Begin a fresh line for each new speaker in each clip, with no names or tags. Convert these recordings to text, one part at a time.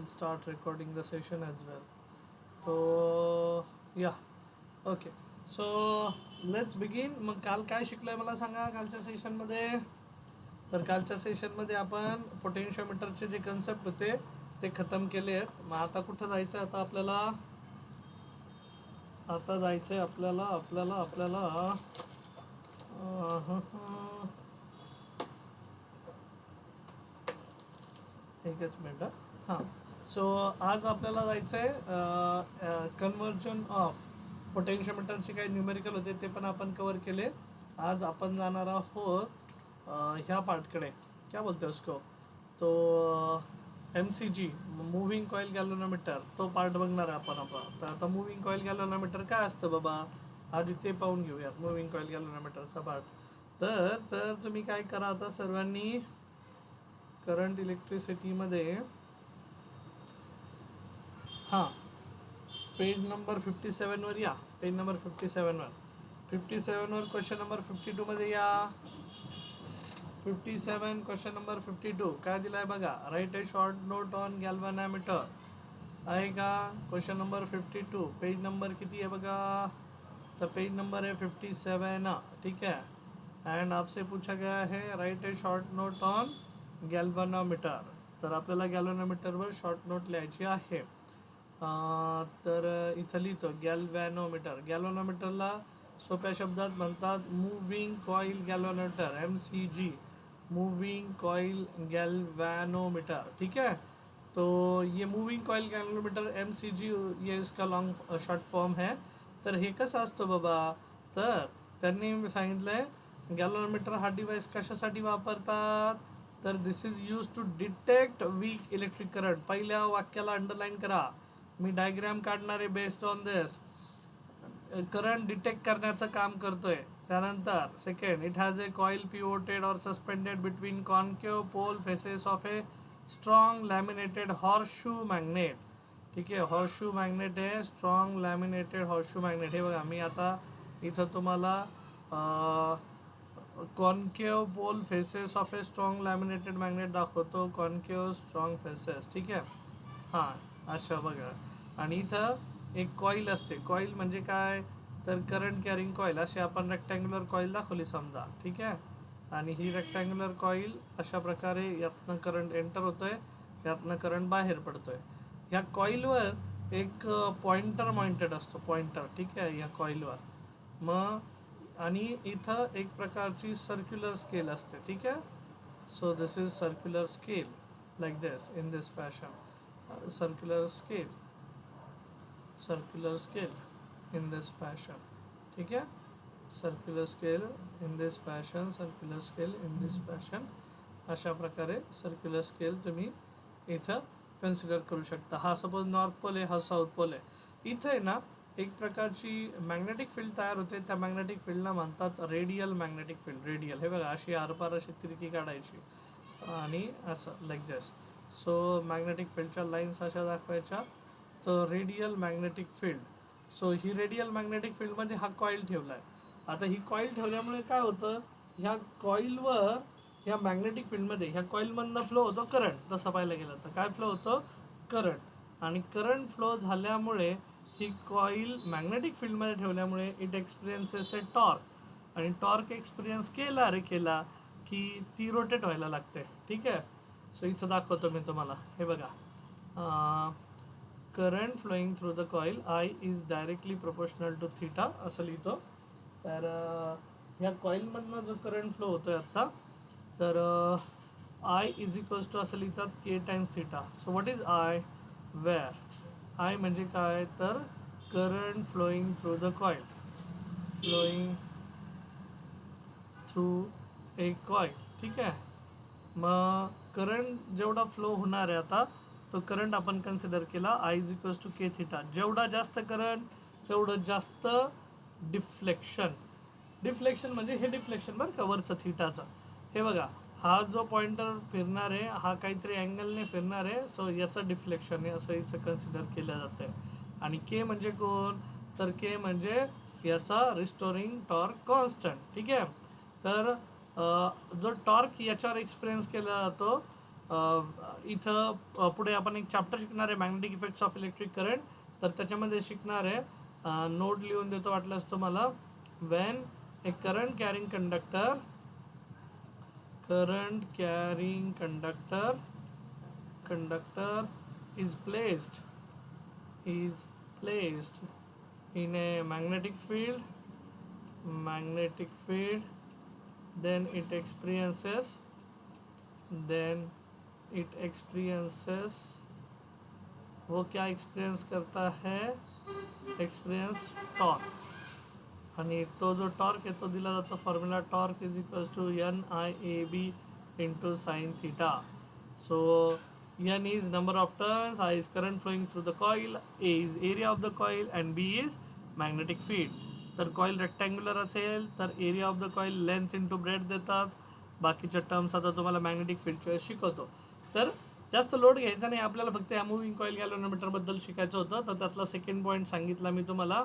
will start recording the session as well. So yeah, okay. So let's begin. मग काल काय शिकलोय मला सांगा कालच्या सेशनमध्ये. तर कालच्या सेशनमध्ये आपण पोटेन्शियोमीटरचे जे कन्सेप्ट होते ते खतम केले आहेत. मग आता कुठं जायचं आता आपल्याला. आता जायचं आहे आपल्याला एकच मिनटं. हां, सो आज आपल्याला जायचं आहे कन्वर्जन ऑफ पोटेन्शियोमीटरचे काही न्यूमेरिकल होते ते पण आपण कवर केले. आज आपण जाणार आहोत ह्या पार्टकडे. क्या बोलते उसको, तो MCG मूव्हिंग कॉईल गॅल्व्हनोमीटर, तो पार्ट बघणार आहे आपण. तर आता मूव्हिंग कॉईल गॅल्व्हनोमीटर काय असतं बाबा, आधी ते पाहून घेऊयात मूव्हिंग कॉईल गॅल्व्हनोमीटरचा पार्ट. तर तुम्ही काय करा आता सर्वांनी, करंट इलेक्ट्रिसिटीमध्ये हां पेज नंबर 57वर या. पेज नंबर 57वर क्वेश्चन नंबर 52मध्ये या. 57 क्वेश्चन नंबर 52 काय दिलाय बघा. Write a short note on galvanometer आहे का. क्वेश्चन नंबर 52 पेज नंबर किती आहे बघा. तर पेज नंबर है 57. ठीक है. एंड आपसे पूछा गया है right A short note on galvanometer. तर आपल्याला गॅल्व्हनोमीटरवर शॉर्ट नोट लिहायची आहे. तर इथं लिहितो गॅल्व्हनोमीटर. गॅल्व्हनोमीटरला सोप्या शब्दात म्हणतात moving coil galvanometer, MCG, moving coil galvanometer. ठीक है. तो ये मूव्हिंग कॉईल गॅल्व्हनोमीटर MCG ये इसका लॉन्ग शॉर्ट फॉर्म है. तर हे कसं असतं बाबा, तर त्यांनी सांगितलंय गॅल्व्हनोमीटर हा डिवाइस कशासाठी वापरतात. तर this is use to detect weak electric current. पहिल्या वाक्याला अंडरलाईन करा, मी डायग्राम काढणार आहे based on this. Current detect करण्याचं काम करतोय. त्यानंतर second, it has a coil pivoted or suspended between concave pole faces of a strong laminated horseshoe magnet. ठीक आहे, हॉर्सशू मॅग्नेट आहे, स्ट्रॉंग लॅमिनेटेड हॉर्सशू मॅग्नेट. हे बघा मी आता इथं तुम्हाला concave pole faces of a strong laminated magnet दाखवतो. Concave strong faces. ठीक आहे. हां, अशा बघा. आणि इथं एक कॉईल असते. कॉईल म्हणजे काय, तर करंट कॅरिंग कॉईल. अशी आपण रेक्टँग्युलर कॉईल दाखवली समजा. ठीक आहे. आणि ही रेक्टँग्युलर कॉईल अशा प्रकारे यातनं करंट एंटर होतोय, यातनं करंट बाहेर पडतोय. ह्या कॉईलवर एक पॉइंटर मॉइंटेड असतो, पॉइंटर. ठीक आहे, ह्या कॉईलवर. मग आणि इथं एक प्रकारची सर्क्युलर स्केल असते. ठीक आहे. So this is circular scale like this, in this fashion. Circular scale in this fashion. ठीक आहे. Circular scale in this fashion, circular scale in this fashion. अशा प्रकारे सर्क्युलर स्केल तुम्ही इथं कन्सिडर करू शकता. हा सपोज नॉर्थ पोल आहे, हा साऊथ पोल आहे. इथं आहे ना एक प्रकारची मॅग्नेटिक फील्ड तयार होते. त्या मॅग्नेटिक फील्डला म्हणतात रेडियल मॅग्नेटिक फील्ड. रेडियल, हे बघा अशी आरपार अशी तिरकी काढायची आणि असं लाईक दिस. सो मॅग्नेटिक फील्डच्या लाईन्स अशा दाखवायच्या. तर रेडियल मॅग्नेटिक फील्ड. सो ही रेडियल मॅग्नेटिक फील्डमध्ये हा कॉईल ठेवला आहे. आता ही कॉईल ठेवल्यामुळे काय होतं, ह्या कॉईलवर ह्या मॅग्नेटिक फील्डमध्ये ह्या कॉईलमधनं फ्लो होतो करंट. तसं पाहायला गेलं तर काय फ्लो होतो, करंट. आणि करंट फ्लो झाल्यामुळे ही कॉईल मॅग्नेटिक फील्डमध्ये ठेवल्यामुळे इट एक्सपिरियन्सेस ए टॉर्क. आणि टॉर्क एक्सपिरियन्स केला की ती रोटेट व्हायला लागते. ठीक आहे. सो इथं दाखवतो मी तुम्हाला. हे बघा, current flowing through the coil I is directly proportional to theta असं लिहितो. तर ह्या कॉईलमधनं जो करंट फ्लो होतोय आत्ता, तर I इज इक्वल्स टू असं लिहितात K times theta. So what is I, where I म्हणजे काय, तर current flowing through the coil, flowing through a coil. ठीक आहे. मग करंट जेवढा फ्लो होणार आहे आता, तो करंट आपण कन्सिडर केला I is equals to K थीटा. जेवढा जास्त करंट तेवढं जास्त डिफ्लेक्शन. डिफ्लेक्शन म्हणजे हे डिफ्लेक्शन बरं का वरचं थीटाचं. हे बघा, हा जो पॉइंटर फिरणार आहे हा काहीतरी अँगलने फिरणार आहे. सो याचं डिफ्लेक्शन आहे असं इथं कन्सिडर केलं जातं आहे. आणि के म्हणजे कोण, तर के म्हणजे याचा रिस्टोरिंग टॉर्क कॉन्स्टंट. ठीक आहे. तर जो टॉर्क याच्यावर एक्सपिरियन्स केला जातो इथं पुढे आपण एक चॅप्टर शिकणार आहे magnetic effects of electric current. तर त्याच्यामध्ये शिकणार आहे, नोट लिहून देतो वाटल्यास तुम्हाला. When a current carrying conductor is placed in a magnetic field, then it experiences वो क्या एक्सपिरियंस करता है, एक्सपिरियंस टॉर्क. आणि तो जो टॉर्क आहे तो दिला जातो formula torque is equals to NIAB into sine theta. So N is number of turns, I is current flowing through the coil, A is area of the coil and B is magnetic field. तर coil rectangular असेल तर area of the coil length into breadth देतात. बाकीच्या terms आता तुम्हाला magnetic फील्डच्या शिकवतो. तर जास्त लोड घ्यायचा नाही आपल्याला, फक्त या मूव्हिंग कॉईल गॅल्व्हनोमीटरबद्दल शिकायचं होतं. तर त्यातला सेकंड पॉईंट सांगितला मी तुम्हाला.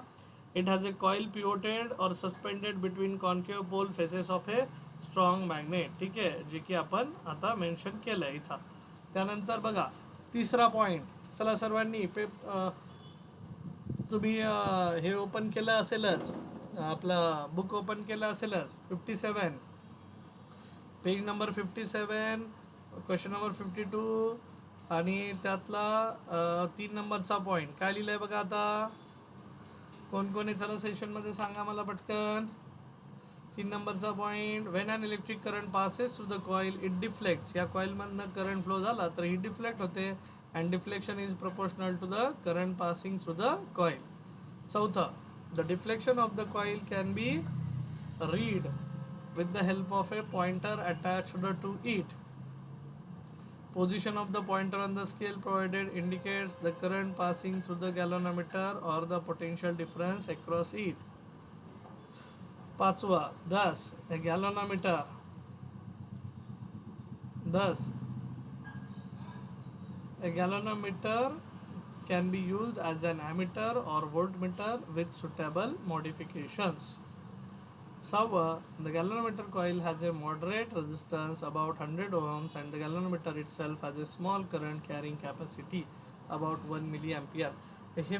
It has a coil pivoted or suspended between concave pole faces of a strong magnet. ठीक आहे, जे की आपण आता मेन्शन केलं आहे इथं. त्यानंतर बघा तिसरा पॉईंट. चला सर्वांनी तुम्ही हे ओपन केलं असेलच, आपलं बुक ओपन केलं असेलच. 57 पेज नंबर 57 क्वेश्चन नंबर 52 आणि त्यातला 3 नंबरचा पॉईंट काय लिहिलं आहे बघा. आता कोण कोणी चला सेशनमध्ये सांगा मला पटकन. 3 नंबरचा point. When an electric current passes through the coil it deflects. या कॉईलमधनं करंट फ्लो झाला तर ही डिफ्लेक्ट होते and deflection is proportional to the current passing through the coil. चौथा, the deflection of the coil can be read with the help of a pointer attached to it. Position of the pointer on the scale provided indicates the current passing through the galvanometer or the potential difference across it. पाचवा, thus a galvanometer can be used as an ammeter or voltmeter with suitable modifications. So, the galvanometer coil has a moderate resistance about 100 ohms and the galvanometer itself has a small current carrying capacity about 1 milliampere. हे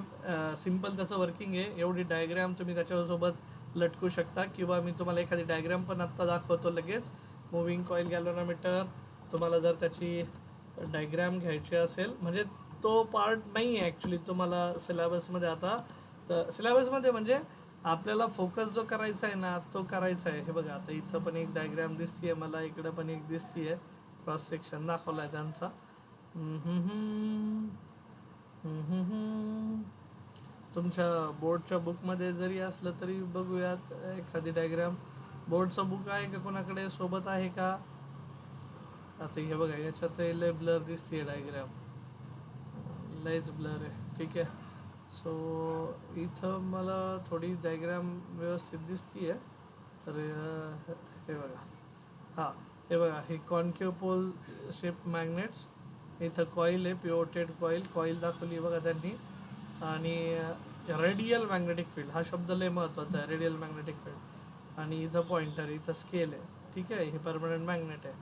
simple त्याचं working आहे. एवढी diagram तुम्ही त्याच्यासोबत लटकू शकता किंवा मी तुम्हाला एखादी डायग्राम पण आत्ता दाखवतो लगेच. मूव्हिंग कॉईल गॅल्व्हनोमीटर तुम्हाला जर त्याची डायग्राम घ्यायची असेल, म्हणजे तो पार्ट नाही आहे ॲक्च्युली तुम्हाला सिलेबसमध्ये. आता तर सिलेबसमध्ये म्हणजे आपल्याला फोकस जो करायचा आहे ना तो करायचा आहे. हे बघा आता इथं पण एक डायग्राम दिसतीये मला, इकडं पण एक दिसतीये, क्रॉस सेक्शन दाखवला आहे त्यांचा. तुमच्या बोर्डच्या बुकमध्ये जरी असलं तरी बघूयात एखादी डायग्राम. बोर्डचं बुक आहे का कोणाकडे, सोबत आहे का? आता हे बघा याच्यात लय ब्लर दिसतीये डायग्राम, लयच ब्लर आहे. ठीक आहे, सो इथं मला थोडी डायग्राम व्यवस्थित दिसतीये. तर हे बघा, हां हे बघा, हे कॉन्केव पोल शेप मॅग्नेट्स. इथं कॉईल आहे, पिवोटेड कॉईल दाखवली बघा त्यांनी. आणि रेडियल मॅग्नेटिक फील्ड हा शब्द लय महत्त्वाचा आहे, रेडियल मॅग्नेटिक फील्ड. आणि इथं पॉइंटर, इथं स्केल आहे. ठीक आहे, हे परमनंट मॅग्नेट आहे.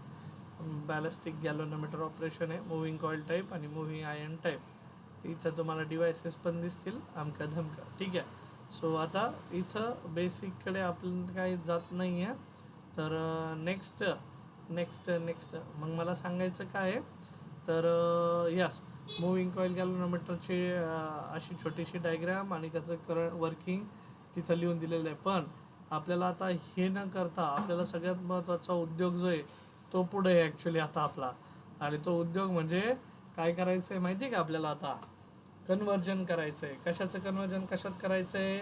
बॅलिस्टिक गॅल्व्हनोमीटर ऑपरेशन आहे, मूव्हिंग कॉईल टाईप आणि मूव्हिंग आयर्न टाईप. इथं तुम्हाला डिव्हायसेस पण दिसतील अमका धमका. ठीक आहे, सो आता इथं बेसिककडे आपण काही जात नाही आहे. तर नेक्स्ट मग मला सांगायचं काय आहे तर यस, मूव्हिंग कॉईल गॅल्व्हनोमीटरची अशी छोटीशी डायग्राम आणि त्याचं करंट वर्किंग तिथं लिहून दिलेलं आहे. पण आपल्याला आता हे न करता आपल्याला सगळ्यात महत्त्वाचा उद्योग जो आहे तो पुढे आहे ॲक्च्युली आता आपला. आणि तो उद्योग म्हणजे काय करायचं आहे माहिती आहे का आपल्याला? आता कन्वर्जन करायचं आहे. कशाचं कन्वर्जन, कशात करायचं आहे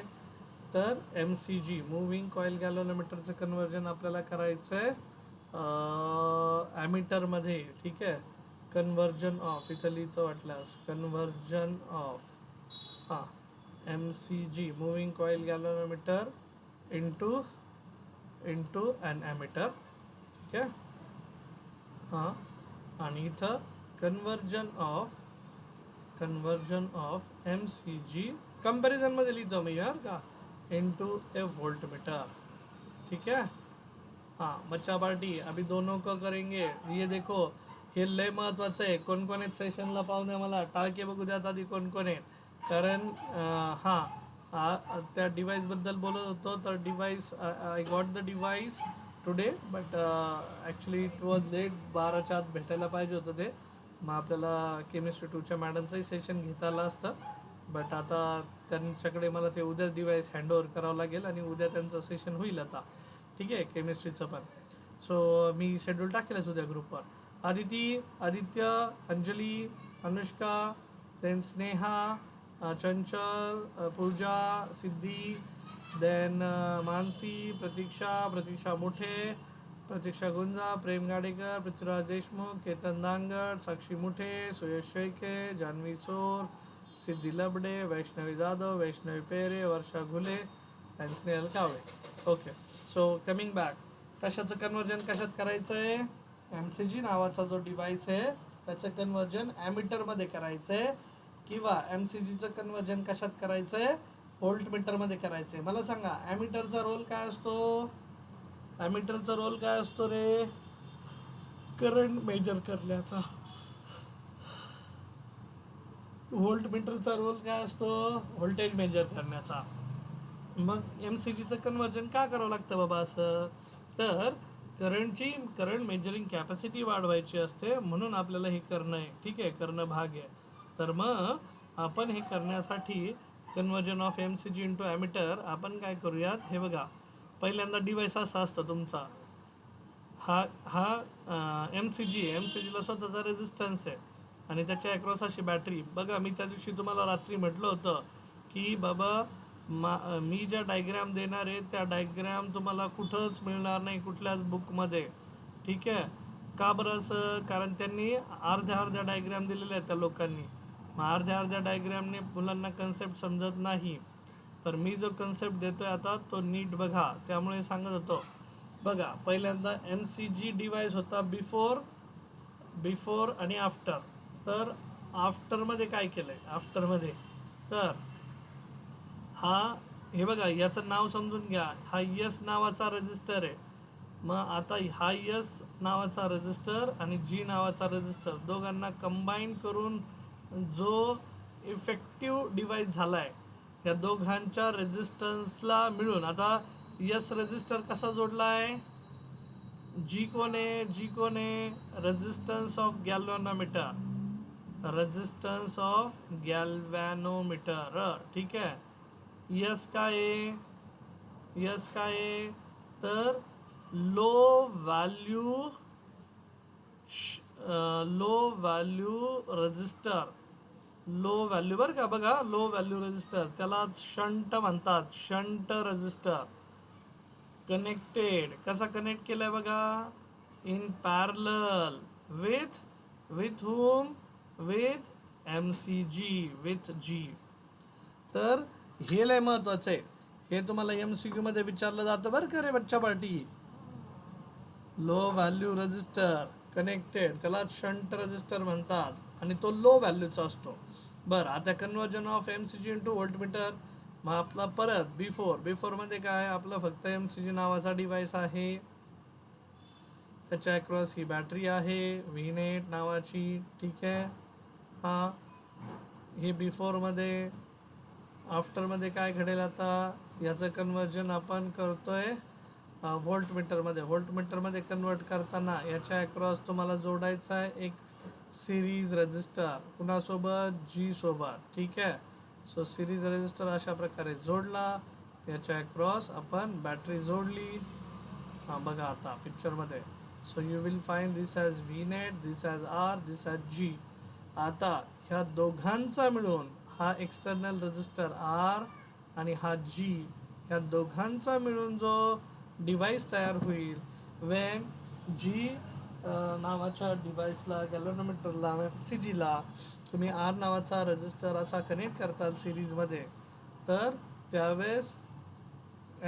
तर MCG मूव्हिंग कॉईल गॅल्व्हनोमीटरचं कन्वर्जन आपल्याला करायचं आहे ॲमीटरमध्ये. ठीक आहे, कन्वर्जन ऑफ, इथं लिहितो वाटल्यास, conversion of MCG moving coil galvanometer into an ammeter. ठीक आहे, आणि इथं कन्वर्जन ऑफ MCG कंपॅरिझनमध्ये लिहितो मी यार का, इंटू ए वोल्टमीटर. ठीक है, हाँ बच्चा पार्टी अभी दोनों को करेंगे. ये देखो हे लय महत्वाचं आहे. कोण कोण आहेत सेशनला पाहून द्या मला. टाळके बघू द्यात आधी कोण कोण आहेत. कारण त्या डिव्हाइसबद्दल बोलत होतो. तर device I got the device today, but actually it was late. 12च्या आत भेटायला पाहिजे होतं ते. मग आपल्याला केमिस्ट्री 2च्या मॅडमचंही सेशन घेता आलं असतं. बट आता त्यांच्याकडे मला ते उद्या डिव्हाइस हँडओव्हर करावं लागेल आणि उद्या त्यांचं सेशन होईल आता. ठीक आहे, केमिस्ट्रीचं पण. सो मी शेड्यूल टाकेलच उद्या ग्रुपवर. Aditya, Anjali, Anushka, then Sneha, Chanchal, Pooja, Siddhi, then Mansi, Pratiksha Muthe, Pratiksha Gunja, Prem Gadekar, Prithviraj Deshmukh, Ketan Dangad, Sakshi Muthe, Suyash Shelke, Janhavi Chor, Siddhi Labade, Vaishnavi Jadhav, Vaishnavi Pere, Varsha Ghule and Snehal Kawale. Okay, so coming back. कशाचं कन्वर्जन कशात करायचं आहे? MCG नावाचा जो डिव्हाइस आहे त्याचं कन्वर्जन ॲमीटरमध्ये करायचं आहे, किंवा MCGचं कन्वर्जन कशात करायचं आहे? व्होल्टमीटरमध्ये करायचं आहे. मला सांगा, ॲमीटरचा रोल काय असतो? ॲमीटरचा रोल काय असतो रे? करंट मेजर करण्याचा. व्होल्टमीटरचा रोल काय असतो? व्होल्टेज मेजर करण्याचा. मग MCGचं कन्वर्जन का करावं लागतं बाबा असं? तर करंट मेजरिंग कॅपॅसिटी वाढवायची असते, म्हणून आपल्याला हे करणं आहे. ठीक आहे, करणं भाग आहे. तर मग आपण हे करण्यासाठी conversion of MCG into ammeter आपण काय करूयात? हे बघा, पहिल्यांदा डिव्हाइस असा असतो तुमचा. हा MCGला स्वतःचा रेझिस्टन्स आहे आणि त्याच्या अक्रॉस अशी बॅटरी. बघा, मी त्या दिवशी तुम्हाला रात्री म्हटलं होतं की बाबा मी ज्या डायग्राम देणार आहे त्या डायग्राम तुम्हाला कुठंच मिळणार नाही, कुठल्याच बुकमध्ये. ठीक आहे, का बरं असं? कारण त्यांनी अर्ध्या डायग्राम दिलेल्या आहेत त्या लोकांनी. मग अर्ध्या डायग्रामने मुलांना कन्सेप्ट समजत नाही. तर मी जो कन्सेप्ट देतोय आता तो नीट बघा. त्यामुळे सांगत होतो. बघा, पहिल्यांदा MCG डिव्हाइस होता बिफोर आणि आफ्टर. तर आफ्टरमध्ये काय केलं आहे? आफ्टरमध्ये तर हे बघा, याचं नाव समजून घ्या. हा यस नावाचा रजिस्टर आहे. मग आता हा यस नावाचा रजिस्टर आणि जी नावाचा रजिस्टर दोघांना कंबाईन करून जो इफेक्टिव्ह डिव्हाइस झाला आहे, या दोघांच्या रेजिस्टन्सला मिळून आता यस रजिस्टर कसा जोडला आहे? जी कोण आहे? Resistance of galvanometer. ठीक आहे. यस काय आहे? तर low value register. Low value बरं का, बघा, लो व्हॅल्यू रजिस्टर त्याला शंट म्हणतात. Shunt register connected. कसा कनेक्ट केलाय बघा? In parallel with whom? With MCG, with G. तर हे लय महत्वाचं आहे. हे तुम्हाला MCQ मध्ये विचारलं जातं बरं का रे बच्चा party. Low value register connected त्याला शंट रजिस्टर म्हणतात आणि तो लो व्हॅल्यूचा असतो. बरं, आता conversion of MCG into voltmeter. मग आपला परत बिफोरमध्ये काय? आपलं फक्त MCG नावाचा डिव्हाइस आहे, त्याच्या अक्रॉस ही बॅटरी आहे V-net नावाची. ठीक आहे. हे बिफोरमध्ये. आफ्टरमध्ये काय घडेल आता? याचं कन्वर्जन आपण करतोय व्होल्टमीटरमध्ये कन्वर्ट करताना याच्या अक्रॉस तुम्हाला जोडायचा आहे एक सिरीज रजिस्टर. कुणासोबत? G सोबत. ठीक आहे. सो सिरीज रजिस्टर अशा प्रकारे जोडला. याच्या अक्रॉस आपण बॅटरी जोडली. बघा आता पिक्चरमध्ये. So you will find this as V-net, this as R, this as G. आता ह्या दोघांचा मिळून हा एक्सटर्नल रजिस्टर R आणि हा G, ह्या दोघांचा मिळून जो डिव्हाइस तयार होईल, वेन G नावाच्या डिव्हाइसला, गॅल्व्हॅनोमीटरला, MCGला तुम्ही R नावाचा रजिस्टर असा कनेक्ट करताल सिरीजमध्ये, तर त्यावेळेस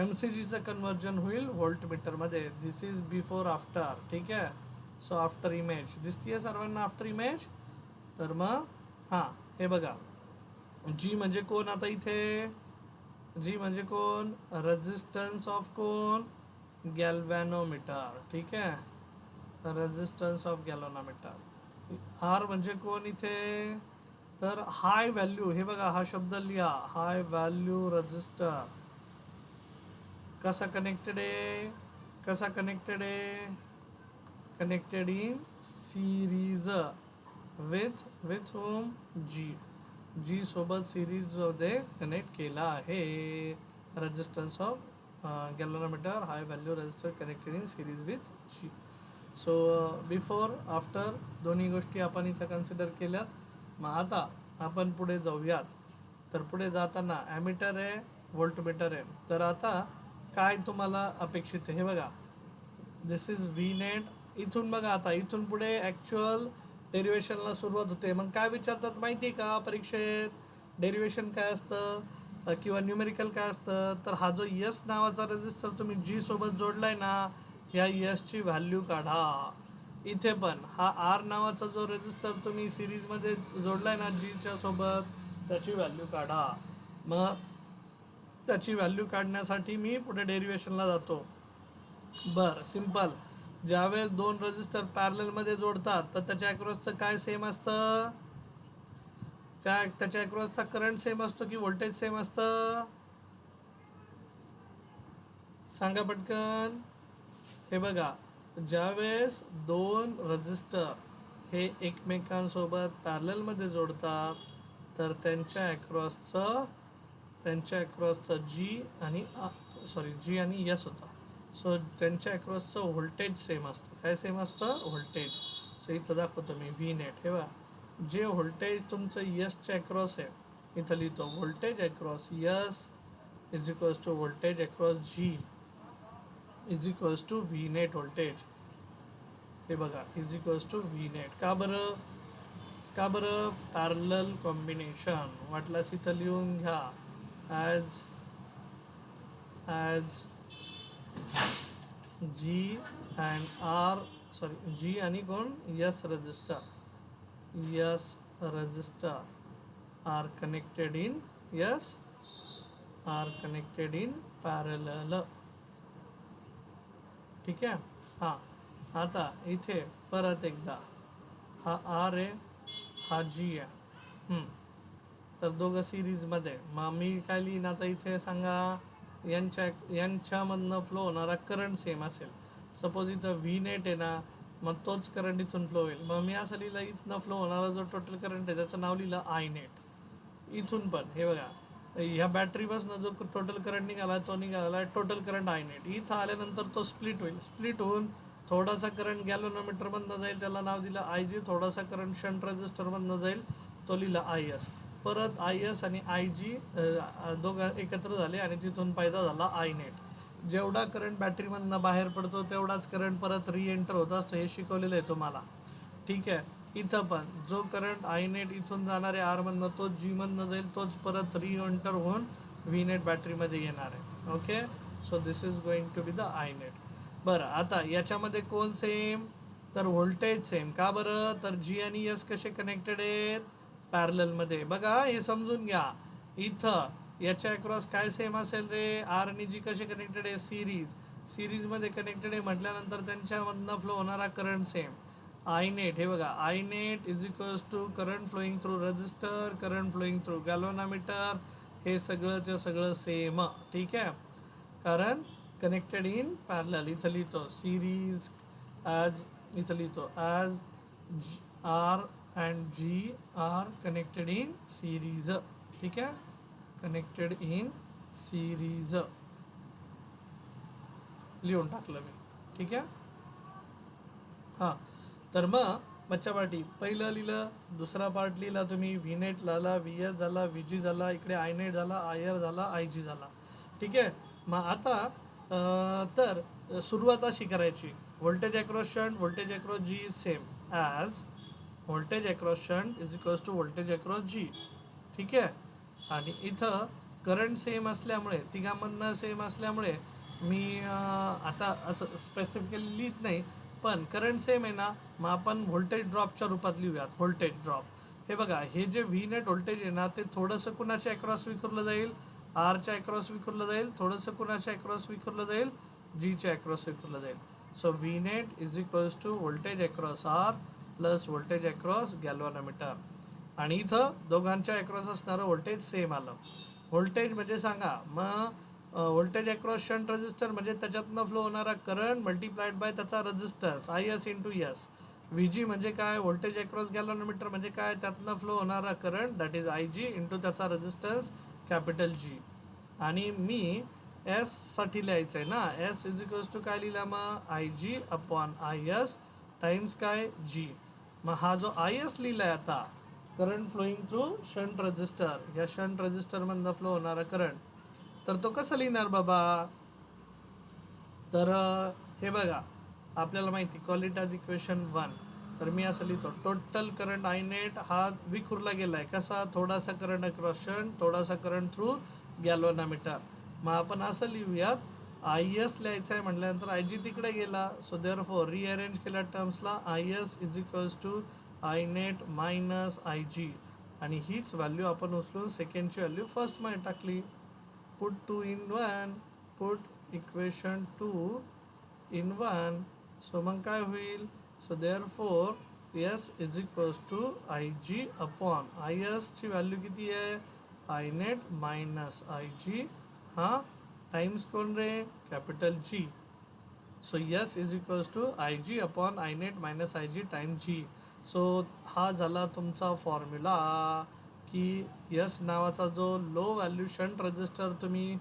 MCGचं कन्वर्जन होईल व्होल्टमीटरमध्ये. दिस इज बिफोर आफ्टर. ठीक आहे. सो आफ्टर इमेज दिसतीये सर्वांना? After image. तर मग हे बघा, G म्हणजे कोण? आता इथे G म्हणजे कोण? रेजिस्टन्स ऑफ कोण? गॅल्व्हॅनोमीटर. ठीक आहे, रेजिस्टन्स ऑफ गॅल्व्हॅनोमीटर. आर म्हणजे कोण इथे, तर हाय व्हॅल्यू, हे बघा हा शब्द लिहा, हाय व्हॅल्यू रजिस्टर कसा कनेक्टेड आहे, कसा कनेक्टेड आहे, connected in series with whom, G सोबत सिरीजमध्ये कनेक्ट केला आहे. Resistance of galvanometer high value register connected in series with G. So before after दोन्ही गोष्टी आपण इथं कन्सिडर केल्यात. मग आता आपण पुढे जाऊयात. तर पुढे जाताना ॲमीटर आहे, व्होल्टमीटर आहे. तर आता काय तुम्हाला अपेक्षित आहे हे बघा, दिस इज व्ही नेट. इथून बघा, आता इथून पुढे ॲक्च्युअल डेरिवेशनला सुरुवात होते. मग काय विचारतात माहिती आहे का परीक्षेत, डेरिवेशन काय असतं किंवा न्यूमेरिकल काय असतं, तर हा जो यस नावाचा रजिस्टर तुम्ही जी सोबत जोडलाय ना, ह्या यसची व्हॅल्यू काढा. इथे पण हा आर नावाचा जो रजिस्टर तुम्ही सिरीजमध्ये जोडलाय ना जीच्या सोबत, त्याची व्हॅल्यू काढा. मग त्याची व्हॅल्यू काढण्यासाठी मी पुढे डेरिवेशनला जातो. बरं, सिम्पल. ज्यावेळेस दोन रजिस्टर पॅरललमध्ये जोडतात तर त्याच्या अक्रॉसचं काय सेम असतं, त्याच्या अक्रॉसचा करंट सेम असतो की व्होल्टेज सेम असतं, सांगा पटकन. हे बघा, ज्यावेळेस दोन रजिस्टर हे एकमेकांसोबत पॅरललमध्ये जोडतात तर त्यांच्या अक्रॉसचं जी आणि यस होता. सो त्यांच्या अक्रॉसचं व्होल्टेज सेम असतं. काय सेम असतं, व्होल्टेज. सो इथं दाखवतो मी व्ही नेट. हे बघा, जे व्होल्टेज तुमचं यसच्या अक्रॉस आहे, इथं लिहितो voltage across S is equals to voltage across G is equals to V net voltage. हे बघा, is equals to V net. का बरं, पॅरलल कॉम्बिनेशन. वाटल्यास इथं लिहून घ्या, ॲज जी आणि कोण, S resistor are connected in parallel. ठीक आहे. हां, आता इथे परत एकदा हा आर आहे, हा जी आहे. तर दोघं सिरीजमध्ये. मग मी काय लिहिन आता इथे सांगा, यांच्यामधनं फ्लो होणारा करंट सेम असेल. सपोज इथं व्ही नेट आहे ना, मग तोच करंट इथून फ्लो होईल. मग मी असं लिहिलं, इथनं फ्लो होणारा जो टोटल करंट आहे त्याचं नाव लिहिलं आय नेट. इथून पण हे बघा, ह्या बॅटरीपासून जो टोटल करंट निघाला तो निघाला टोटल करंट आय नेट. इथं आल्यानंतर तो स्प्लिट होईल. स्प्लिट होऊन थोडासा करंट गॅल्व्हनोमीटरमधनं जाईल, त्याला नाव दिलं आय जी. थोडासा करंट शंट रजिस्टरमधनं जाईल, तो लिहिला आय एस. परत आय एस आणि आय जी दोघं एकत्र झाले आणि तिथून पैदा झाला आय नेट. जेवढा करंट बॅटरीमधनं बाहेर पडतो तेवढाच करंट परत रिएंटर होत असतो, हे शिकवलेलं आहे तुम्हाला. ठीक आहे. इथं पण जो करंट आय नेट इथून जाणार आहे आरमधनं, तोच जीमधनं जाईल, तोच परत रिएंटर होऊन व्ही नेट बॅटरीमध्ये येणार आहे. Okay. So this is going to be the I net. बरं, आता याच्यामध्ये कोण सेम, तर व्होल्टेज सेम. का बरं, तर जी आणि यस कसे कनेक्टेड आहेत, पॅरललमध्ये. बघा, हे समजून घ्या. इथं याच्या अक्रॉस काय सेम असेल रे, आर आणि जी कसे कनेक्टेड आहे, सिरीजमध्ये कनेक्टेड आहे म्हटल्यानंतर त्यांच्यामधनं फ्लो होणारा करंट सेम, आय नेट. हे बघा, I net is equals to current flowing through resistor, current flowing through galvanometer. हे सगळंच्या सगळं सेम. ठीक आहे, कारण कनेक्टेड इन पॅरलल. इथं लिहितो सिरीज ॲज, इथं लिहितो as R and G are connected in series. ठीक आहे, कनेक्टेड इन सिरीज लिहून टाकलं मी. ठीक आहे. हां, तर मग बच्चा पार्टी पहिलं लिहिलं, दुसरा पार्ट लिहिला तुम्ही, व्ही नेट झाला, व्ही एस झाला, व्ही जी झाला, इकडे आय नेट झाला, आय आर झाला, आय जी झाला. ठीक आहे. मग आता तर सुरुवात अशी करायची, voltage across shunt, voltage across G is same as voltage across shunt is equals to voltage across G. ठीक आहे. आणि इथं करंट सेम असल्यामुळे, तिघांमधनं सेम असल्यामुळे मी आता असं स्पेसिफिकली लिहित नाही, पण करंट सेम आहे ना, मग आपण व्होल्टेज ड्रॉपच्या रूपात लिहूयात. व्होल्टेज ड्रॉप, हे बघा, हे जे व्ही नेट व्होल्टेज आहे ना, ते थोडंसं कुणाच्या अक्रॉस विखुरलं जाईल, आरच्या अक्रॉस विखुरलं जाईल, थोडंसं कुणाच्या अक्रॉस विखुरलं जाईल, जीच्या अक्रॉस विखुरलं जाईल. So V net is equals to voltage across R plus voltage across galvanometer. आणि इथं दोघांच्या अक्रॉस असणारं व्होल्टेज सेम आलं. व्होल्टेज म्हणजे सांगा मग व्होल्टेज अक्रॉस शंट रेजिस्टर म्हणजे त्याच्यातनं फ्लो होणारा करंट मल्टिप्लाइड बाय त्याचा resistance I S into S. V G म्हणजे काय, व्होल्टेज अक्रॉस गॅल्व्हनोमीटर म्हणजे काय, त्यातनं फ्लो होणारा current that is I G into त्याचा रेजिस्टन्स कॅपिटल जी. आणि मी एस साठी लिहायचं आहे ना, एस इज इक्वल्स टू काय लिहिला मग I G upon I S times काय जी. मग हा जो आय एस लिहिलाय आता current flowing through shunt resistor, या शंट रजिस्टरमधनं फ्लो होणारा करंट, तर तो कसं लिहिणार बाबा. तर हे बघा आपल्याला माहिती क्वालिटाज इक्वेशन 1. तर मी असं लिहितो टोटल करंट आय नेट हा विखुरला गेला आहे. कसा, थोडासा करंट अक्रॉस शंट, थोडासा करंट थ्रू गॅल्व्हनोमीटर. मग आपण असं लिहूयात आय एस लिहायचं आहे म्हटल्यानंतर आय जी तिकडे गेला. सो देअरफॉर रिअरेंज केल्या टर्म्सला I S is equals to I net minus I G. आणि हीच व्हॅल्यू आपण उचलून सेकंडची व्हॅल्यू फर्स्टमध्ये टाकली. Put 2 in 1, put equation 2 in 1. So मग काय होईल, so therefore S is equals to I G upon I एसची व्हॅल्यू किती आहे, I net minus I G हां टाइम्स कोण रे, capital G. So S is equals to I G upon I net minus I G time G. So हा झाला तुमचा फॉर्म्युला की यस नावाचा जो लो व्हॅल्यू शंट रजिस्टर तुम्ही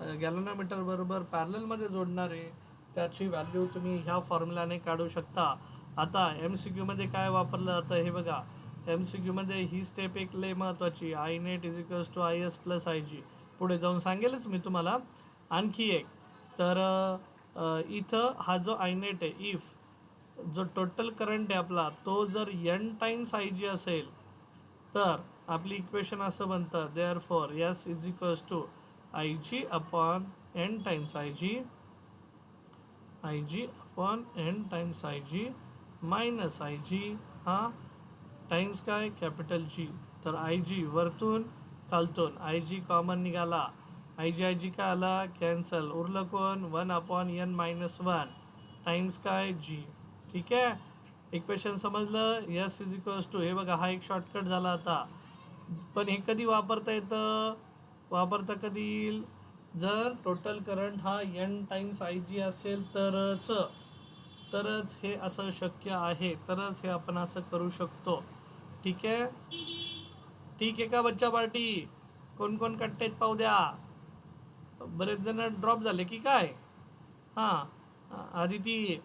गॅल्व्हनोमीटर बरोबर पॅरललमध्ये जोडणार आहे त्याची व्हॅल्यू तुम्ही ह्या फॉर्म्युलाने काढू शकता. आता एम सी क्यूमध्ये काय वापरलं जातं हे बघा. एम सी क्यूमध्ये ही स्टेप एक लय महत्त्वाची, I net is equals to I S plus I G. पुढे जाऊन सांगेलच मी तुम्हाला. आणखी एक तर इथं हा जो आय नेट आहे, इफ जो टोटल करंट आहे आपला तो जर एन टाइम्स आय जी असेल तर आपली इक्वेशन असं बनतं therefore S is equals to I G upon N times I G, I G upon N times I G minus I G हां टाइम्स काय, कॅपिटल जी. तर आय जी वरतून खालतून आय जी कॉमन निघाला, I G काय आला, cancel. उरलं कोण, 1/n-1 टाइम्स काय, जी. ठीक आहे, इक्वेशन समजलं. यस इज इक्वल्स टू, हे बघा हा एक शॉर्टकट झाला आता. पण हे कधी वापरता येतं, वापरता कधी येईल, जर टोटल करंट हा एन टाइम्स आय जी असेल तरच हे असं शक्य आहे, तरच हे आपण असं करू शकतो. ठीक आहे, ठीक आहे का बच्चा पार्टी. कोण कोण कट्टेत पाहू द्या. बरेच जण ड्रॉप झाले की काय. हां आदिती,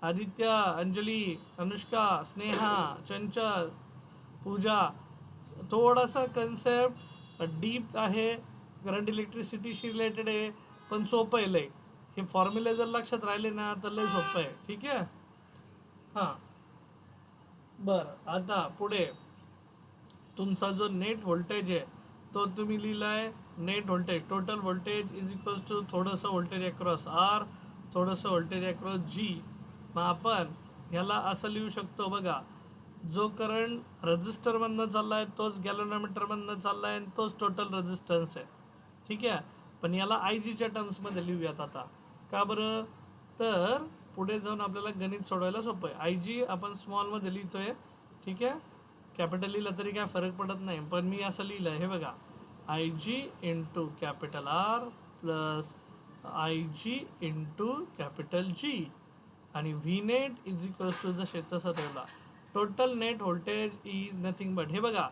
आदित्य, अंजली, अनुष्का, स्नेहा, चंचल, पूजा. थोडासा कन्सेप्ट डीप आहे, करंट इलेक्ट्रिसिटीशी रिलेटेड आहे, पण सोपं आहे लय. हे फॉर्म्युले जर लक्षात राहिले ना तर लय सोपं आहे. ठीक आहे, हां बरं. आता पुढे तुमचा जो नेट व्होल्टेज आहे तो तुम्ही लिहिला आहे. Net voltage, total voltage is equals to थोडंसं व्होल्टेज अक्रॉस आर, थोडंसं व्होल्टेज अक्रॉस जी. मग आपण ह्याला असं लिहू शकतो बघा, जो करंट रजिस्टरमधनं चालला आहे तोच गॅल्व्हनोमीटरमधनं चालला आहे आणि तोच टोटल रेजिस्टन्स आहे. ठीक आहे, पण याला आय जीच्या टर्म्समध्ये लिहूयात आता. का बरं, तर पुढे जाऊन आपल्याला गणित सोडवायला सोपं आहे. आय जी आपण स्मॉलमध्ये लिहितोय, ठीक आहे, कॅपिटल लिहिलं तरी काय फरक पडत नाही, पण मी असं लिहिलं आहे हे बघा, I G into capital R plus I G into capital G. आणि V net is equals to जसे तसं ठेवला. Total net voltage is nothing but, हे बघा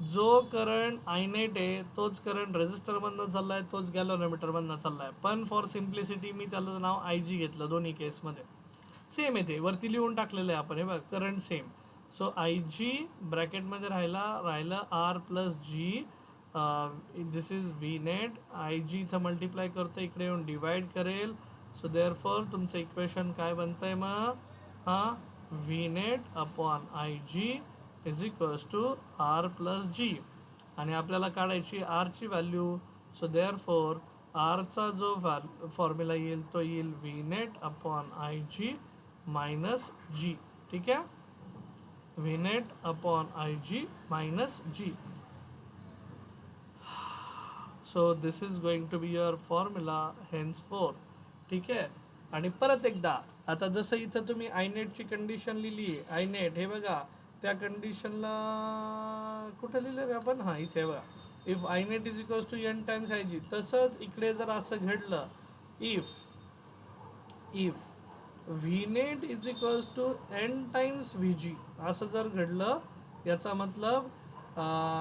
जो करंट आय नेट आहे तोच करंट रेजिस्टरमधनं चालला आहे, तोच गॅल्व्हनोमीटरमधनं चालला आहे. पण फॉर सिम्प्लिसिटी मी त्याचं नाव आय जी घेतलं. दोन्ही केसमध्ये सेम येते, वरती लिहून टाकलेलं आहे आपण हे बघा, current same. So I G ब्रॅकेटमध्ये राहिलं R plus G, this is V net. I G इथं मल्टिप्लाय करतो, इकडे येऊन डिवाइड करेल. सो देअरफॉर तुमचं इक्वेशन काय बनतं आहे मग, हां V net upon I G is equals to R plus G. आणि आपल्याला काढायची आरची व्हॅल्यू. सो देअरफॉर आरचा जो फॉर्म्युला येईल तो येईल V net upon I G minus G. ठीक आहे, V net upon I G minus G. So this is going to be your formula henceforth. ठीक आहे, आणि परत एकदा आता जसं इथं तुम्ही आयनेटची कंडिशन लिहिली आहे, आयनेट हे बघा त्या कंडिशनला कुठं लिहिलं रे आपण, हां इथे बघा, if I net is equals to N times I G. तसंच इकडे जर असं घडलं, if V net is equals to N times V G, असं जर घडलं, याचा मतलब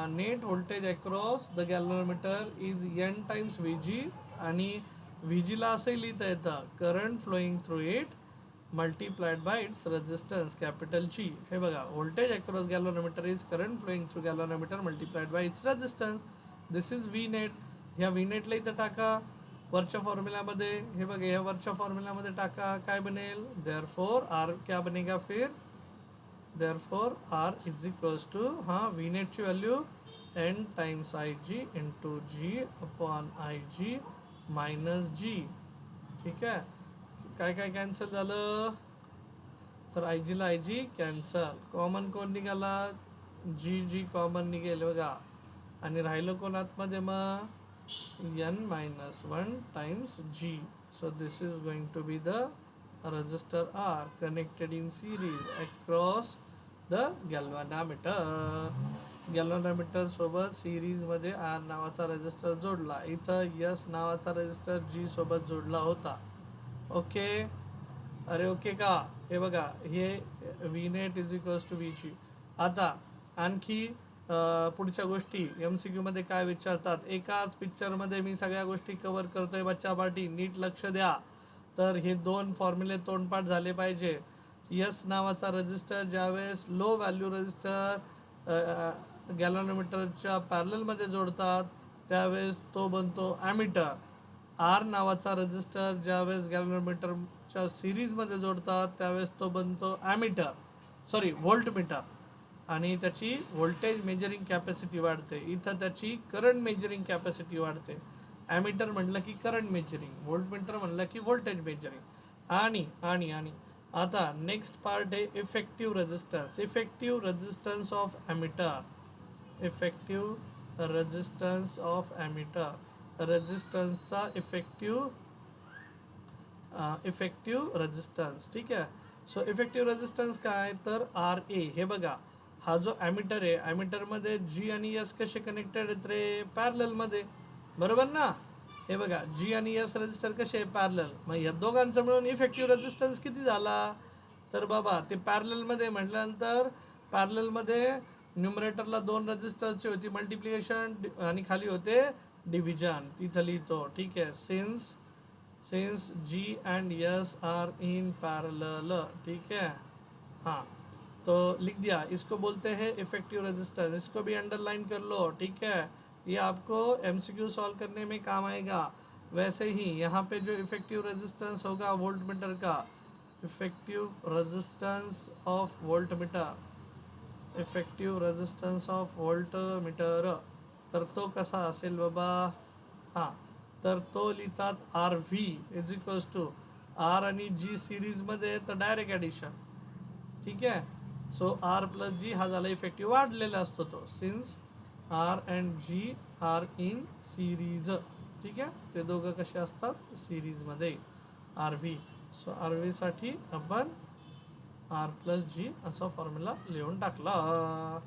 net voltage across the galvanometer is N times V G. आणि व्ही जीला असंही लिहिता येतं current flowing through it multiplied by its resistance capital G. हे बघा, voltage across galvanometer is current flowing through galvanometer multiplied by its resistance. This is V net. ह्या V नेटला इथं टाका वरच्या फॉर्म्युल्यामध्ये. हे बघा, या वरच्या फॉर्म्युल्यामध्ये टाका, काय बनेल, देअरफॉर आर क्या बनेगा फिर, therefore R is equals to, हां व्ही नेटची value N times I G into G upon I G minus G. ठीक आहे, काय काय कॅन्सल झालं, तर आय जीला आय जी कॅन्सल, कॉमन कोण निघाला, जी जी कॉमन निघेल बघा, आणि राहिलं कोण आतमध्ये मग n-1 times G. So this is going to be the resistor R connected in series across the galvanometer. Galvanometer सोबत सिरीजमध्ये आर नावाचा रेजिस्टर जोडला, इथं यस नावाचा रेजिस्टर जी सोबत जोडला होता. ओके, अरे ओके का, हे बघा, हे V net is equals to V G. आता आणखी पुढच्या गोष्टी एम सी क्यूमध्ये काय विचारतात, एकाच पिक्चरमध्ये मी सगळ्या गोष्टी कवर करतोय बच्चा पार्टी, नीट लक्ष द्या. तर हे दोन फॉर्म्युले तोंडपाठ झाले पाहिजे. यस नावाचा रजिस्टर ज्यावेळेस लो व्हॅल्यू रजिस्टर गॅल्व्हनोमीटरच्या पॅरललमध्ये जोडतात त्यावेळेस तो बनतो ॲमीटर. आर नावाचा रजिस्टर ज्यावेळेस गॅल्व्हनोमीटरच्या सिरीजमध्ये जोडतात त्यावेळेस तो बनतो व्होल्टमीटर. आणि त्याची व्होल्टेज मेजरिंग कॅपॅसिटी वाढते, इथं त्याची करंट मेजरिंग कॅपॅसिटी वाढते. ॲमीटर म्हटलं की करंट मेजरिंग, व्होल्टमीटर म्हटलं की व्होल्टेज मेजरिंग. आणि आणि आणि आता नेक्स्ट पार्ट आहे effective resistance. Effective resistance of ammeter, effective resistance of ammeter, रेजिस्टन्सचा इफेक्टिव्ह रेजिस्टन्स. ठीक आहे, सो इफेक्टिव्ह रेजिस्टन्स काय, तर आर ए. हे बघा, हा जो ॲमीटर आहे, ॲमीटरमध्ये जी आणि एस कसे कनेक्टेड आहेत रे, पॅरललमध्ये, बरोबर ना. हे बघा, जी आणि एस रजिस्टर कसे पॅरलल, मग या दोघांचं मिळून इफेक्टिव्ह रेजिस्टन्स किती झाला, तर बाबा ते पॅरललमध्ये म्हटल्यानंतर पॅरललमध्ये न्युमरेटरला 2 रजिस्टरची होती मल्टिप्लिकेशन आणि खाली होते डिव्हिजन, तिथं लिहितो. ठीक आहे, since G and S are in parallel. ठीक है, हाँ तो लिख दिया, इसको बोलते हैं इफेक्टिव रेजिस्टेंस, इसको भी अंडरलाइन कर लो. ठीक है, ये आपको एमसीक्यू सॉल्व करने में काम आएगा. वैसे ही यहाँ पे जो इफेक्टिव रेजिस्टेंस होगा वोल्टमीटर का, effective resistance of voltmeter, effective resistance of voltmeter, तर तो कसा असेल बाबा, हां तर तो लिहितात R V is equals to R आणि जी सिरीजमध्ये तर डायरेक्ट ॲडिशन. ठीक आहे, सो आर प्लस जी हा झाला इफेक्टिव्ह वाढलेला असतो तो, since R and G are in series. ठीक आहे, ते दोघं कसे असतात सिरीजमध्ये, आर व्ही. सो आर व्हीसाठी आपण आर प्लस जी असा फॉर्म्युला लिहून टाकला.